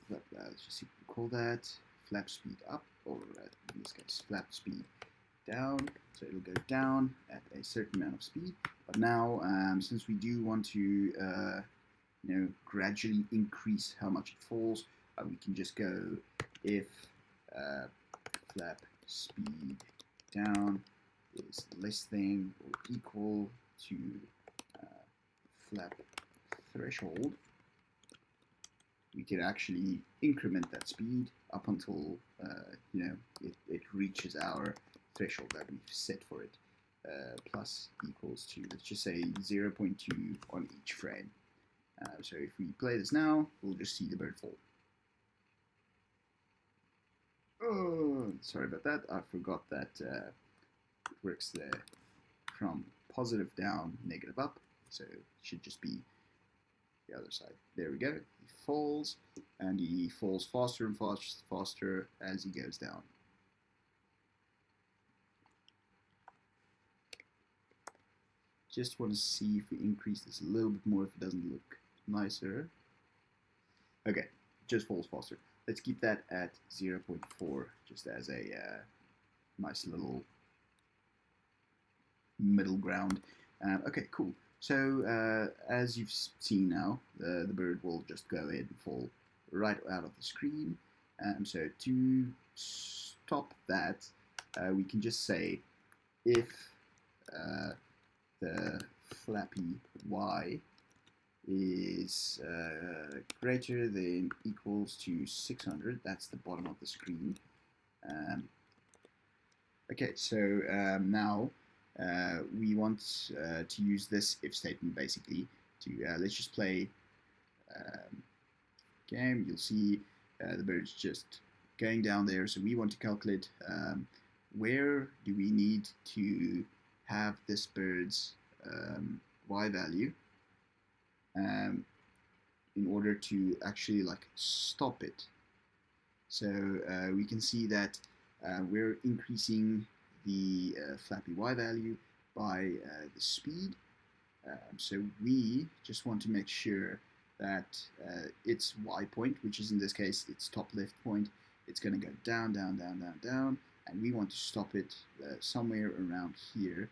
let's just see what we call that. Flap speed up, or in this case, flap speed down. So it'll go down at a certain amount of speed. But now, since we do want to, gradually increase how much it falls, we can just go if flap speed down is less than or equal to flap threshold. We can actually increment that speed up until it reaches our threshold that we've set for it, plus equals to, let's just say 0.2 on each frame. So if we play this now, we'll just see the bird fall. Oh, sorry about that. I forgot that it works there from positive down, negative up. So it should just be the other side. There we go. He falls, and he falls faster and faster as he goes down. Just want to see if we increase this a little bit more, if it doesn't look nicer. Okay, just falls faster. Let's keep that at 0.4 just as a nice little middle ground. Okay, cool. So as you've seen now, the bird will just go ahead and fall right out of the screen. So to stop that, we can just say if the flappy y is greater than equals to 600, that's the bottom of the screen. Okay, so now we want to use this if statement basically to let's just play game. You'll see the bird's just going down there, so we want to calculate where do we need to have this bird's y value in order to actually like stop it. So we can see that we're increasing the flappy y value by the speed. So we just want to make sure that its y point, which is in this case its top left point, it's going to go down, down, down, down, down, and we want to stop it somewhere around here,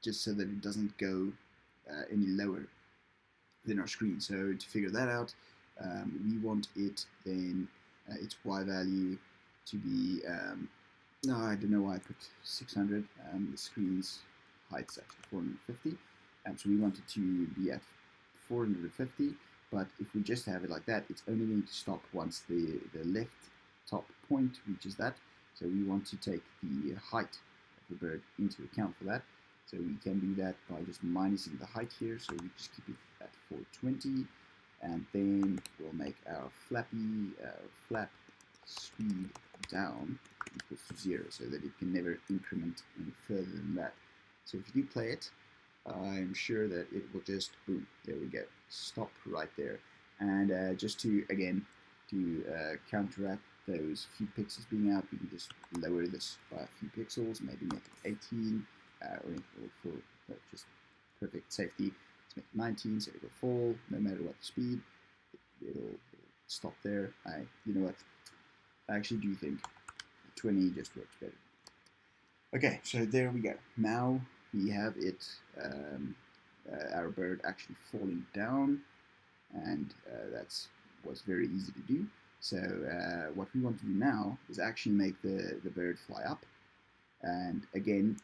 just so that it doesn't go any lower than our screen. So to figure that out, we want it then its y value to be no, I don't know why I put 600. The screen's height's actually 450, so we want it to be at 450. But if we just have it like that, it's only going to stop once the left top point reaches that. So we want to take the height of the bird into account for that. So we can do that by just minusing the height here. So we just keep it at 420, and then we'll make our flap speed down equals to 0, so that it can never increment any further than that. So if you do play it, I'm sure that it will just, boom, there we go, stop right there. And just to, again, to counteract those few pixels being out, we can just lower this by a few pixels, maybe make it 18, or for just perfect safety, let's make it 19, so it'll fall no matter what the speed. It'll stop there. You know what? I actually do think 20 just works better. Okay, so there we go. Now we have it, our bird actually falling down, and that was very easy to do. So what we want to do now is actually make the bird fly up, and again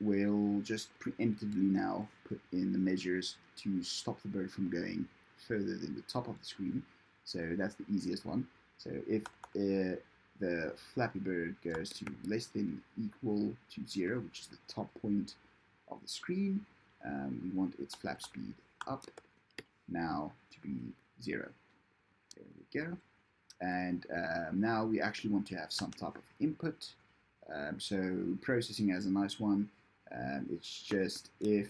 we'll just preemptively now put in the measures to stop the bird from going further than the top of the screen. So that's the easiest one. So if the Flappy Bird goes to less than equal to 0, which is the top point of the screen, we want its flap speed up now to be 0. There we go. And now we actually want to have some type of input. So processing has a nice one. It's just if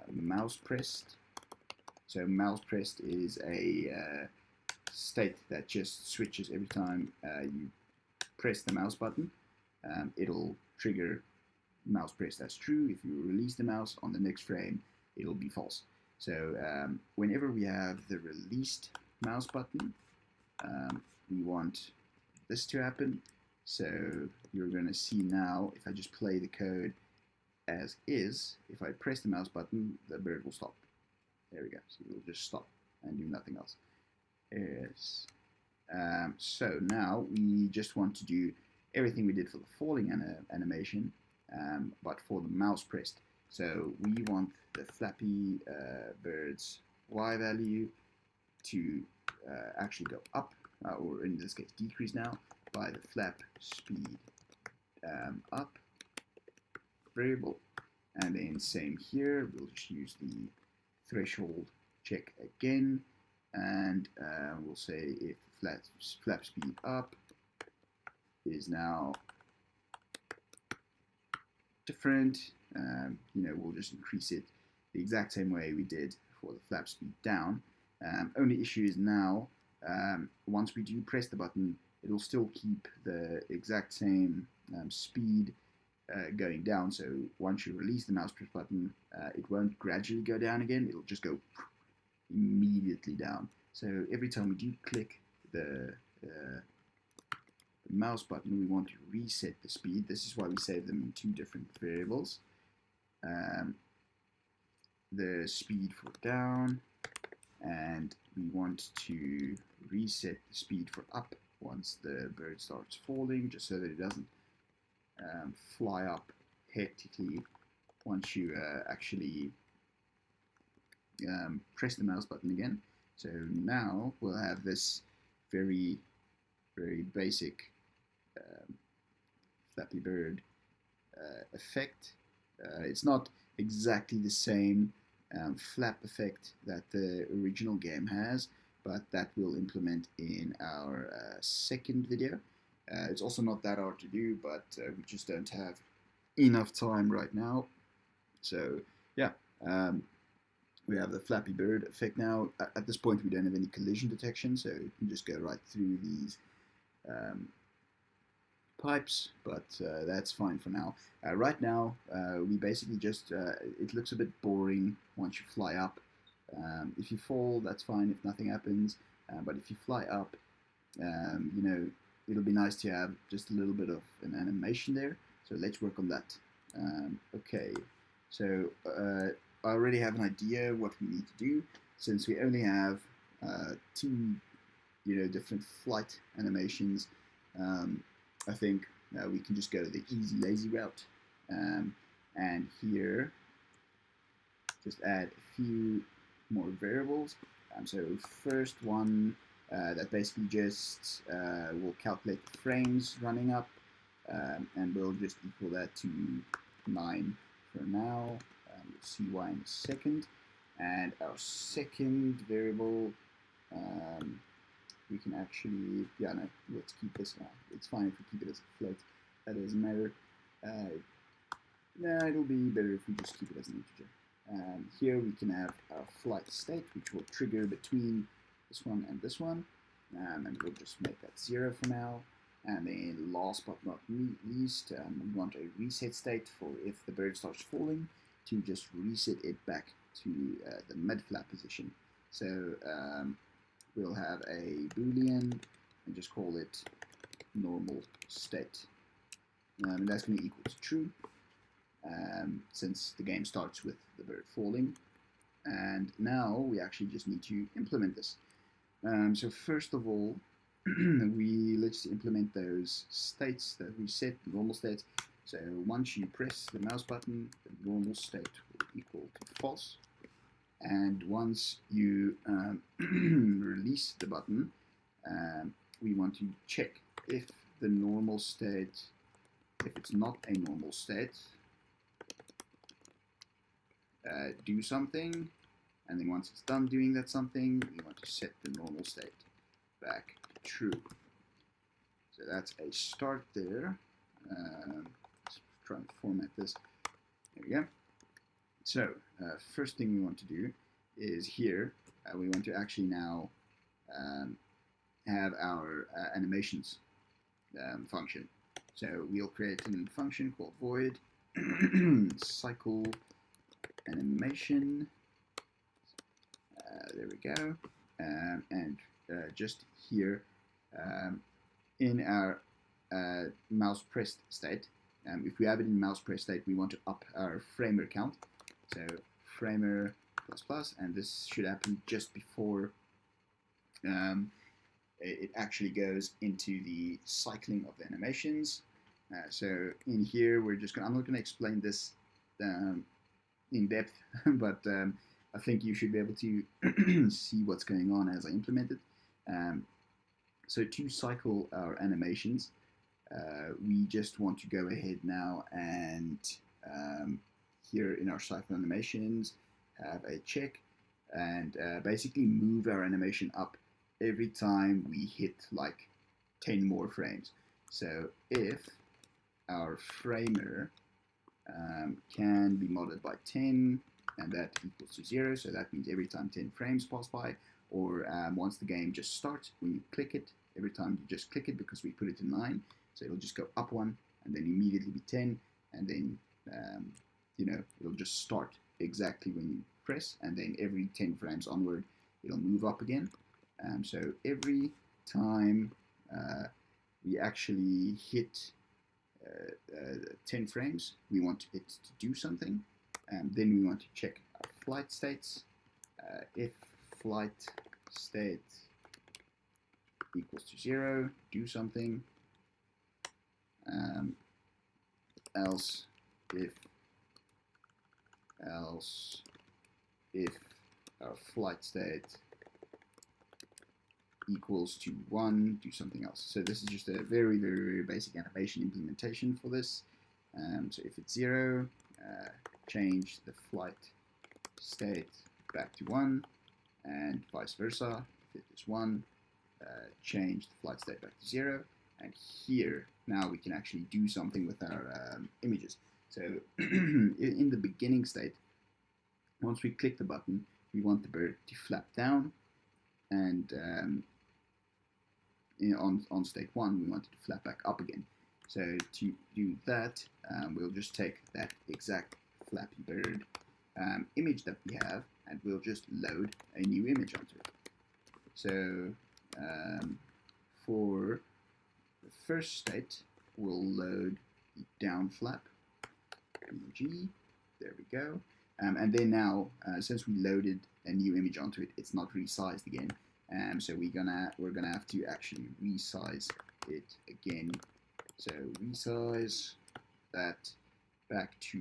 mouse pressed. So mouse pressed is a state that just switches every time you press the mouse button. It'll trigger mouse pressed as true. If you release the mouse on the next frame, it'll be false. So whenever we have the released mouse button, we want this to happen. So you're going to see now, if I just play the code as is, if I press the mouse button, the bird will stop. There we go. So it will just stop and do nothing else. Yes. So now we just want to do everything we did for the falling animation, but for the mouse pressed. So we want the Flappy Bird's Y value to actually go up, or in this case decrease now, by the flap speed up variable. And then same here, we'll just use the threshold check again, and we'll say if flap speed up is now different, we'll just increase it the exact same way we did for the flap speed down. Only issue is now, once we do press the button, it'll still keep the exact same speed going down. So once you release the mouse press button, it won't gradually go down again. It'll just go immediately down. So every time we do click the mouse button, we want to reset the speed. This is why we save them in two different variables. the speed for down, and we want to reset the speed for up once the bird starts falling, just so that it doesn't fly up hectically once you actually press the mouse button again. So now we'll have this very, very basic Flappy Bird effect. It's not exactly the same flap effect that the original game has, but that we'll implement in our second video. It's also not that hard to do, but we just don't have enough time right now. So yeah, we have the Flappy Bird effect now. At this point, we don't have any collision detection, so you can just go right through these pipes, but that's fine for now. Right now, we basically just, it looks a bit boring once you fly up. If you fall, that's fine if nothing happens, but if you fly up, you know, it'll be nice to have just a little bit of an animation there. So let's work on that. Okay, so I already have an idea what we need to do. Since we only have two, different flight animations, I think we can just go the easy, lazy route. And here, just add a few more variables. So first one, that basically just will calculate the frames running up, and we'll just equal that to 9 for now. We'll see why in a second. And our second variable, we can actually, let's keep this now. It's fine if we keep it as a float. That doesn't matter. It'll be better if we just keep it as an integer. Here we can have our flight state, which will trigger between this one and this one. And we'll just make that 0 for now. And then last but not least, we want a reset state for if the bird starts falling, to just reset it back to the mid-flap position. So we'll have a boolean and just call it normal state. And that's going to equal to true, since the game starts with the bird falling. And now we actually just need to implement this. So first of all, let's implement those states that we set, normal states. So once you press the mouse button, the normal state will equal to false. And once you release the button, we want to check if the normal state, if it's not a normal state, do something. And then once it's done doing that something, we want to set the normal state back to true. So that's a start there. Let's try and format this. There we go. So first thing we want to do is here, we want to actually now have our animations function. So we'll create a function called void cycle animation. There we go. And just here in our mouse pressed state, if we have it in mouse press state, we want to up our framer count. So framer plus plus, and this should happen just before it actually goes into the cycling of the animations. So in here, I'm not going to explain this in depth, but I think you should be able to see what's going on as I implement it. So to cycle our animations, we just want to go ahead now and here in our cycle animations have a check and basically move our animation up every time we hit like 10 more frames. So if our framer can be modded by 10, and that equals to 0, so that means every time 10 frames pass by, or once the game just starts, when you click it, every time you just click it, because we put it to 9, so it'll just go up 1, and then immediately be 10, and then it'll just start exactly when you press, and then every 10 frames onward, it'll move up again. So every time we actually hit 10 frames, we want it to do something, and then we want to check our flight states. If flight state equals to 0, do something. Else if our flight state equals to 1, do something else. So this is just a very, very, very basic animation implementation for this. So if it's 0, change the flight state back to 1, and vice versa. If it is 1, change the flight state back to 0. And here, now we can actually do something with our images. So in the beginning state, once we click the button, we want the bird to flap down, and on state 1, we want it to flap back up again. So to do that, we'll just take that exact Flappy Bird image that we have, and we'll just load a new image onto it. So for the first state, we'll load the down flap PNG. There we go. And then now, since we loaded a new image onto it, it's not resized again. So we're gonna have to actually resize it again. So resize that back to,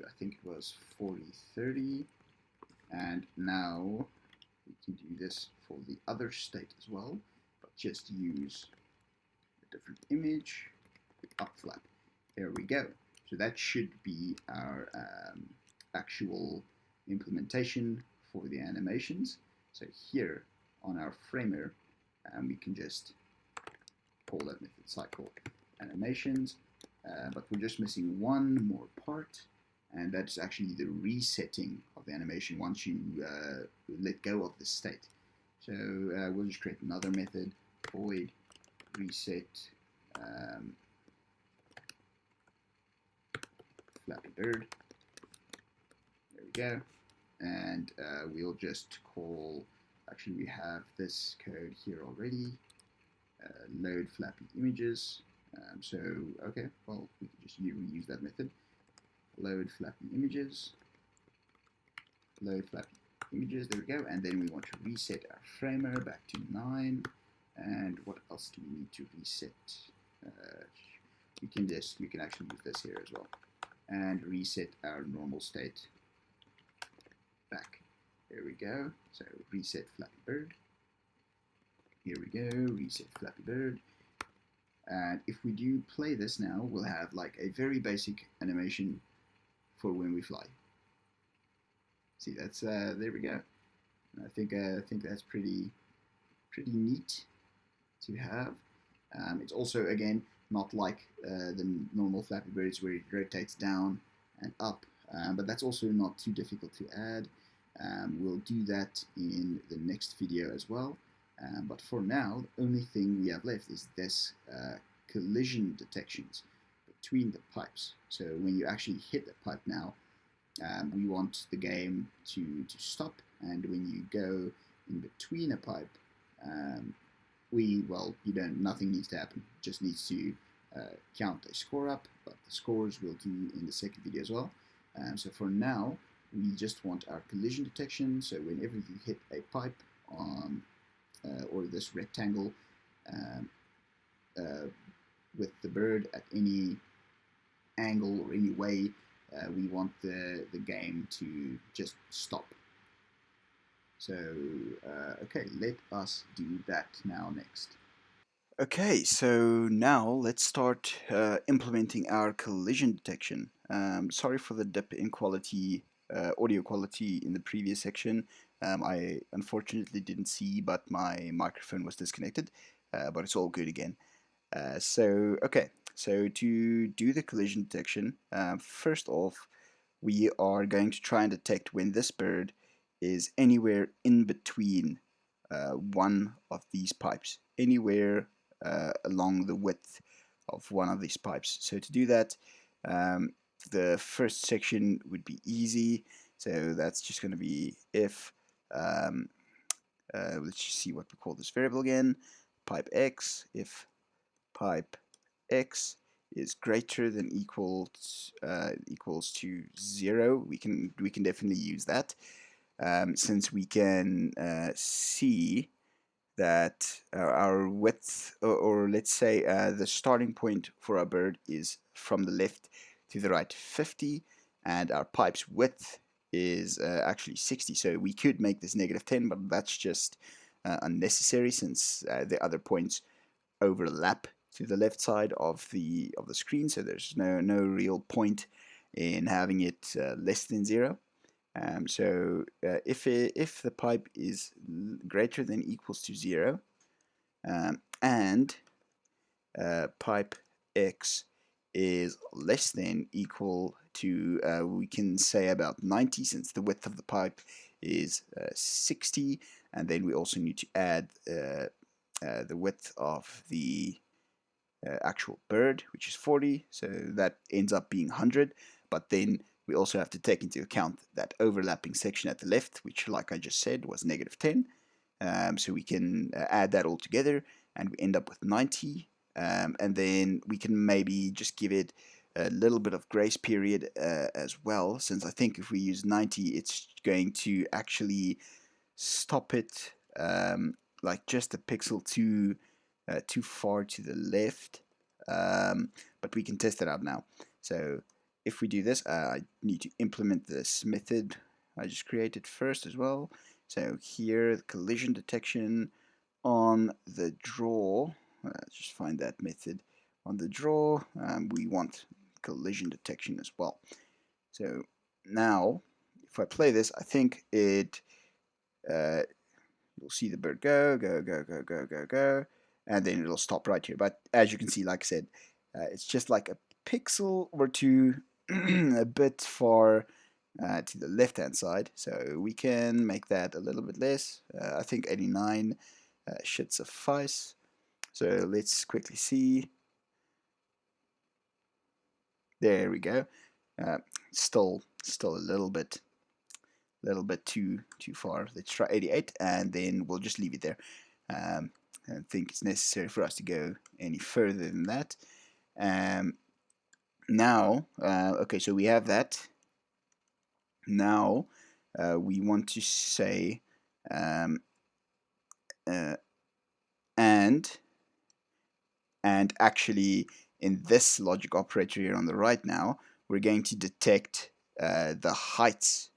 I think it was 4030. And now we can do this for the other state as well, but just use a different image, up flap. There we go. So that should be our actual implementation for the animations. So here on our framer, we can just call that method cycle animations, but we're just missing one more part, and that's actually the resetting of the animation once you let go of the state. So we'll just create another method, void reset Flappy Bird. There we go. And we'll just call, actually we have this code here already, load Flappy images. So, okay, well, we can just reuse that method. Load Flappy images, load Flappy images, there we go. And then we want to reset our framer back to 9. And what else do we need to reset? We can actually use this here as well. And reset our normal state back. There we go. So reset Flappy Bird. Here we go, reset Flappy Bird. And if we do play this now, we'll have like a very basic animation for when we fly. See, that's there we go. I think that's pretty neat to have. It's also, again, not like the normal Flappy Birds where it rotates down and up, but that's also not too difficult to add. We'll do that in the next video as well. But for now, the only thing we have left is this collision detections between the pipes. So when you actually hit the pipe now, we want the game to stop, and when you go in between a pipe, nothing needs to happen. It just needs to count a score up, but the scores we'll do in the second video as well. So for now, we just want our collision detection. So whenever you hit a pipe on or this rectangle with the bird at any angle or any way, we want the game to just stop. So okay, let us do that now next. Okay, so now let's start implementing our collision detection. Sorry for the dip in quality, audio quality in the previous section. I unfortunately didn't see, but my microphone was disconnected, but it's all good again. So to do the collision detection, first off, we are going to try and detect when this bird is anywhere in between one of these pipes, anywhere along the width of one of these pipes. So to do that, the first section would be easy. So that's just going to be if, let's just see what we call this variable again, pipe x, if pipe x is greater than equals to 0, we can definitely use that, since we can see that our width, or let's say the starting point for our bird is from the left to the right 50, and our pipe's width is actually 60. So we could make this -10, but that's just unnecessary, since the other points overlap to the left side of the screen. So there's no real point in having it less than 0. So if the pipe is greater than equals to 0, and pipe x is less than equal to, we can say about 90, since the width of the pipe is 60, and then we also need to add the width of the actual bird, which is 40, so that ends up being 100. But then we also have to take into account that overlapping section at the left, which, like I just said, was -10. So we can add that all together, and we end up with 90. And then we can maybe just give it a little bit of grace period as well, since I think if we use 90, it's going to actually stop it like just a pixel too far to the left. But we can test it out now. So if we do this, I need to implement this method I just created first as well. So here, the collision detection on the draw. Let's just find that method on the draw. We want collision detection as well. So now, if I play this, I think it you'll see the bird go, and then it'll stop right here. But as you can see, like I said, it's just like a pixel or two a bit far to the left hand side. So we can make that a little bit less. I think 89 should suffice. So let's quickly see. There we go. Still a little bit too far. Let's try 88, and then we'll just leave it there. I don't think it's necessary for us to go any further than that. Now, okay, so we have that. Now, we want to say and actually, in this logic operator here on the right now, we're going to detect the heights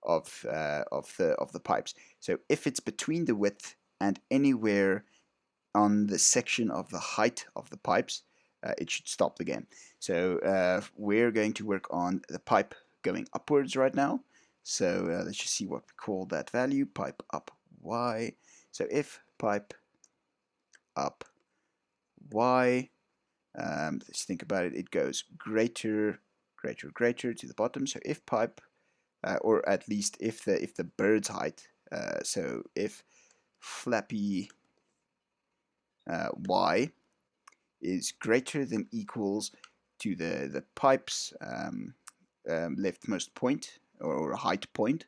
of the pipes. So if it's between the width and anywhere on the section of the height of the pipes, it should stop the game. So we're going to work on the pipe going upwards right now. So let's just see what we call that value, pipe up y. So if pipe up y, let's think about it, it goes greater to the bottom. So if pipe, or at least if the bird's height, so if Flappy y is greater than equals to the pipe's leftmost point, or height point,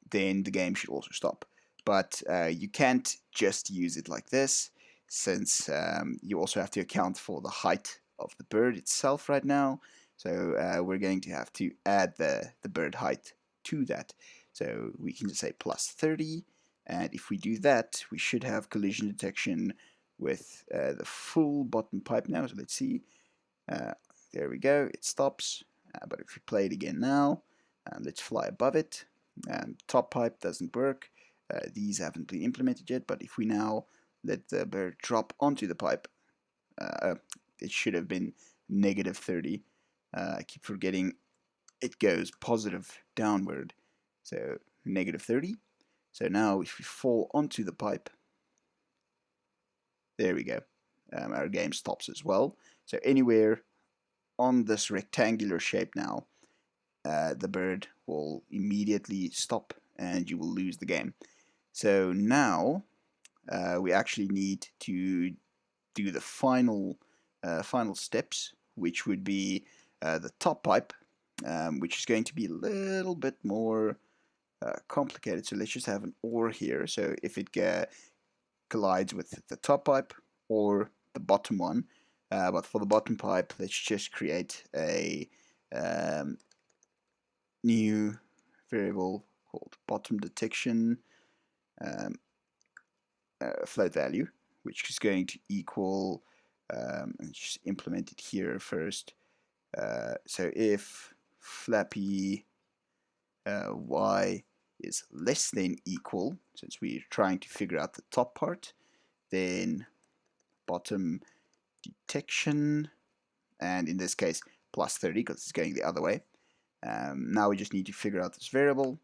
then the game should also stop. But you can't just use it like this, since you also have to account for the height of the bird itself right now. So we're going to have to add the bird height to that. So we can just say plus 30, and if we do that, we should have collision detection with the full bottom pipe now. So let's see. There we go, it stops. But if we play it again now, let's fly above it. Top pipe doesn't work. These haven't been implemented yet, but if we now let the bird drop onto the pipe, it should have been -30. I keep forgetting it goes positive downward, so -30. So now if we fall onto the pipe, there we go, our game stops as well. So anywhere on this rectangular shape now, the bird will immediately stop and you will lose the game. So now we actually need to do the final steps, which would be the top pipe, which is going to be a little bit more complicated. So let's just have an or here. So if it collides with the top pipe or the bottom one, But for the bottom pipe, let's just create a new variable called bottom detection um, float value, which is going to equal, let's just implement it here first. So if Flappy y is less than equal, since we're trying to figure out the top part, then bottom detection, and in this case plus 30 because it's going the other way. Now we just need to figure out this variable,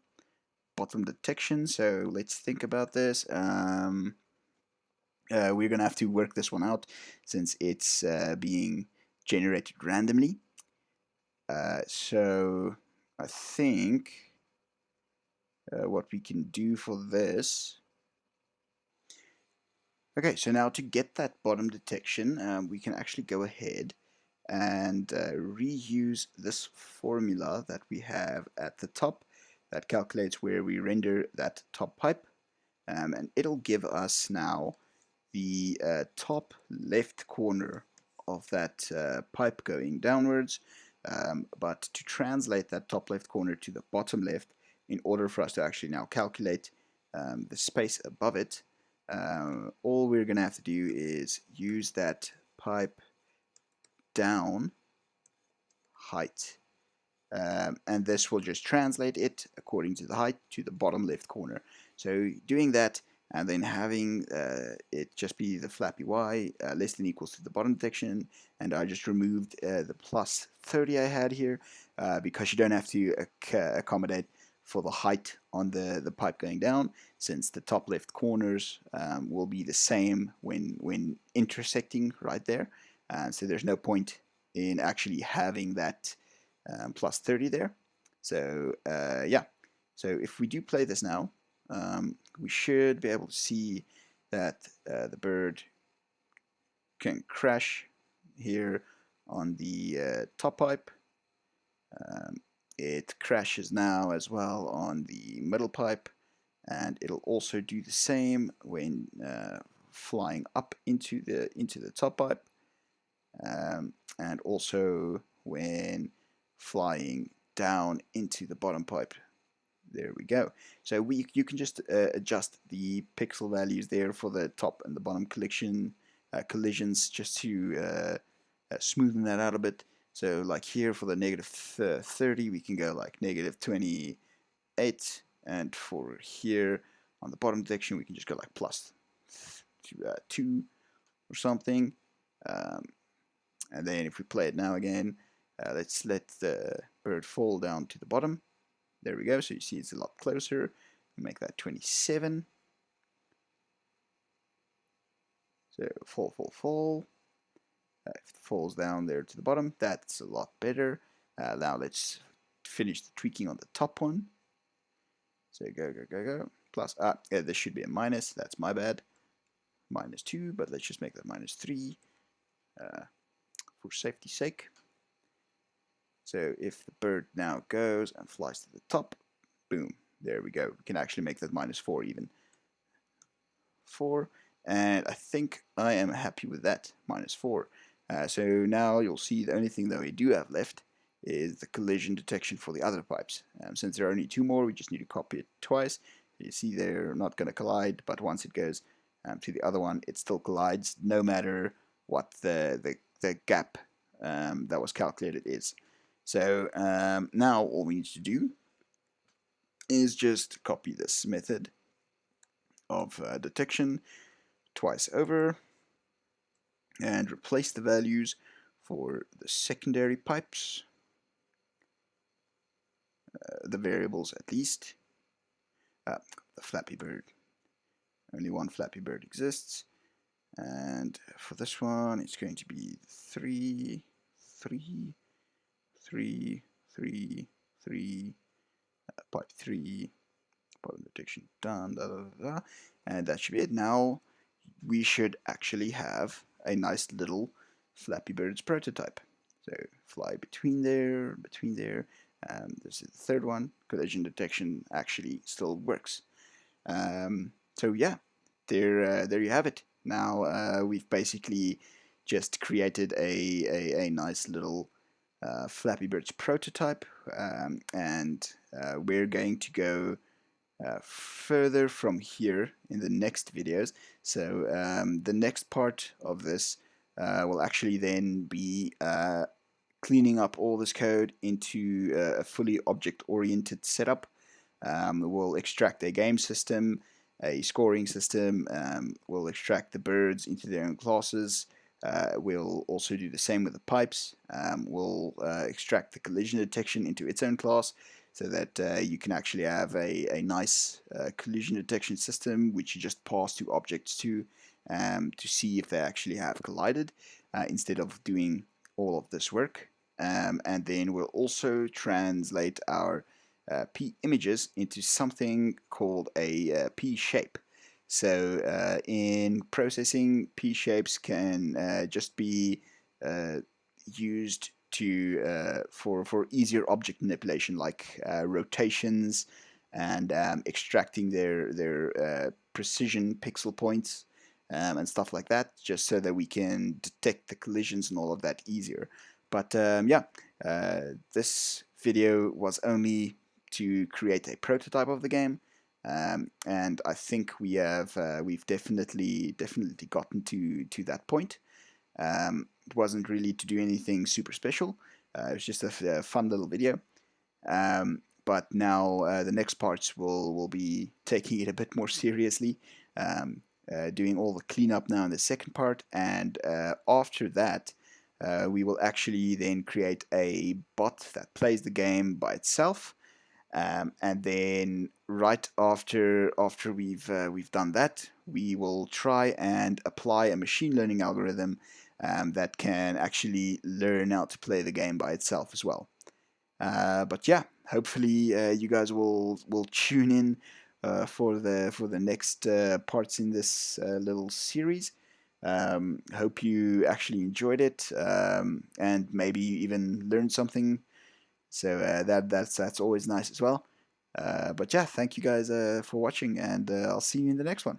bottom detection. So let's think about this. We're going to have to work this one out since it's being generated randomly. So I think what we can do for this. Okay, so now to get that bottom detection, we can actually go ahead and reuse this formula that we have at the top that calculates where we render that top pipe, and it'll give us now the top left corner of that pipe going downwards. But to translate that top left corner to the bottom left, in order for us to actually now calculate the space above it, all we're going to have to do is use that pipe down height, and this will just translate it according to the height to the bottom left corner. So doing that and then having it just be the Flappy Y less than equals to the bottom detection, and I just removed the plus 30 I had here because you don't have to accommodate for the height on the pipe going down, since the top left corners will be the same when intersecting right there. So there's no point in actually having that plus 30 there. So yeah, so if we do play this now, we should be able to see that the bird can crash here on the top pipe. It crashes now as well on the middle pipe, and it'll also do the same when flying up into the top pipe, and also when flying down into the bottom pipe. There we go. So you can just adjust the pixel values there for the top and the bottom collisions just to smoothen that out a bit. So like here for the negative 30, we can go like negative 28, and for here on the bottom detection, we can just go like plus 2 or something. And then if we play it now again, let's let the bird fall down to the bottom. There we go. So you see it's a lot closer. Make that 27. So fall, fall, fall. If it falls down there to the bottom, that's a lot better. Now let's finish the tweaking on the top one. So go, go, go, go. Plus, yeah, this should be a minus. That's my bad. -2, but let's just make that -3 for safety's sake. So if the bird now goes and flies to the top, boom, there we go. We can actually make that -4 even. 4, and I think I am happy with that, -4. So now you'll see the only thing that we do have left is the collision detection for the other pipes. Since there are only 2 more, we just need to copy it twice. You see they're not going to collide, but once it goes to the other one, it still collides no matter what the gap that was calculated is. So now all we need to do is just copy this method of detection twice over and replace the values for the secondary pipes, the variables at least. The Flappy Bird, only one Flappy Bird exists, and for this one it's going to be 3, 3, 3, 3, 3, pipe 3, bottom detection done, da, da, da, da, and that should be it. Now we should actually have a nice little Flappy Bird's prototype. So fly between there, this is the third one. Collision detection actually still works. So yeah, there you have it. Now we've basically just created a nice little Flappy Bird's prototype, and we're going to go further from here in the next videos. So the next part of this will actually then be cleaning up all this code into a fully object-oriented setup. We'll extract a game system, a scoring system. We'll extract the birds into their own classes. We'll also do the same with the pipes. We'll extract the collision detection into its own class, so that you can actually have a nice collision detection system which you just pass two objects to see if they actually have collided, instead of doing all of this work. And then we'll also translate our P images into something called a P shape. So in processing, P shapes can just be used to for easier object manipulation, like rotations and extracting their precision pixel points and stuff like that, just so that we can detect the collisions and all of that easier. But yeah, this video was only to create a prototype of the game, and I think we've definitely gotten to that point. It wasn't really to do anything super special. It was just a fun little video. But now the next parts will be taking it a bit more seriously, doing all the cleanup now in the second part, and after that we will actually then create a bot that plays the game by itself. And then right after we've done that, we will try and apply a machine learning algorithm that can actually learn how to play the game by itself as well. But yeah, hopefully you guys will tune in for the next parts in this little series. Hope you actually enjoyed it, and maybe even learned something. So that's always nice as well. But yeah, thank you guys for watching, and I'll see you in the next one.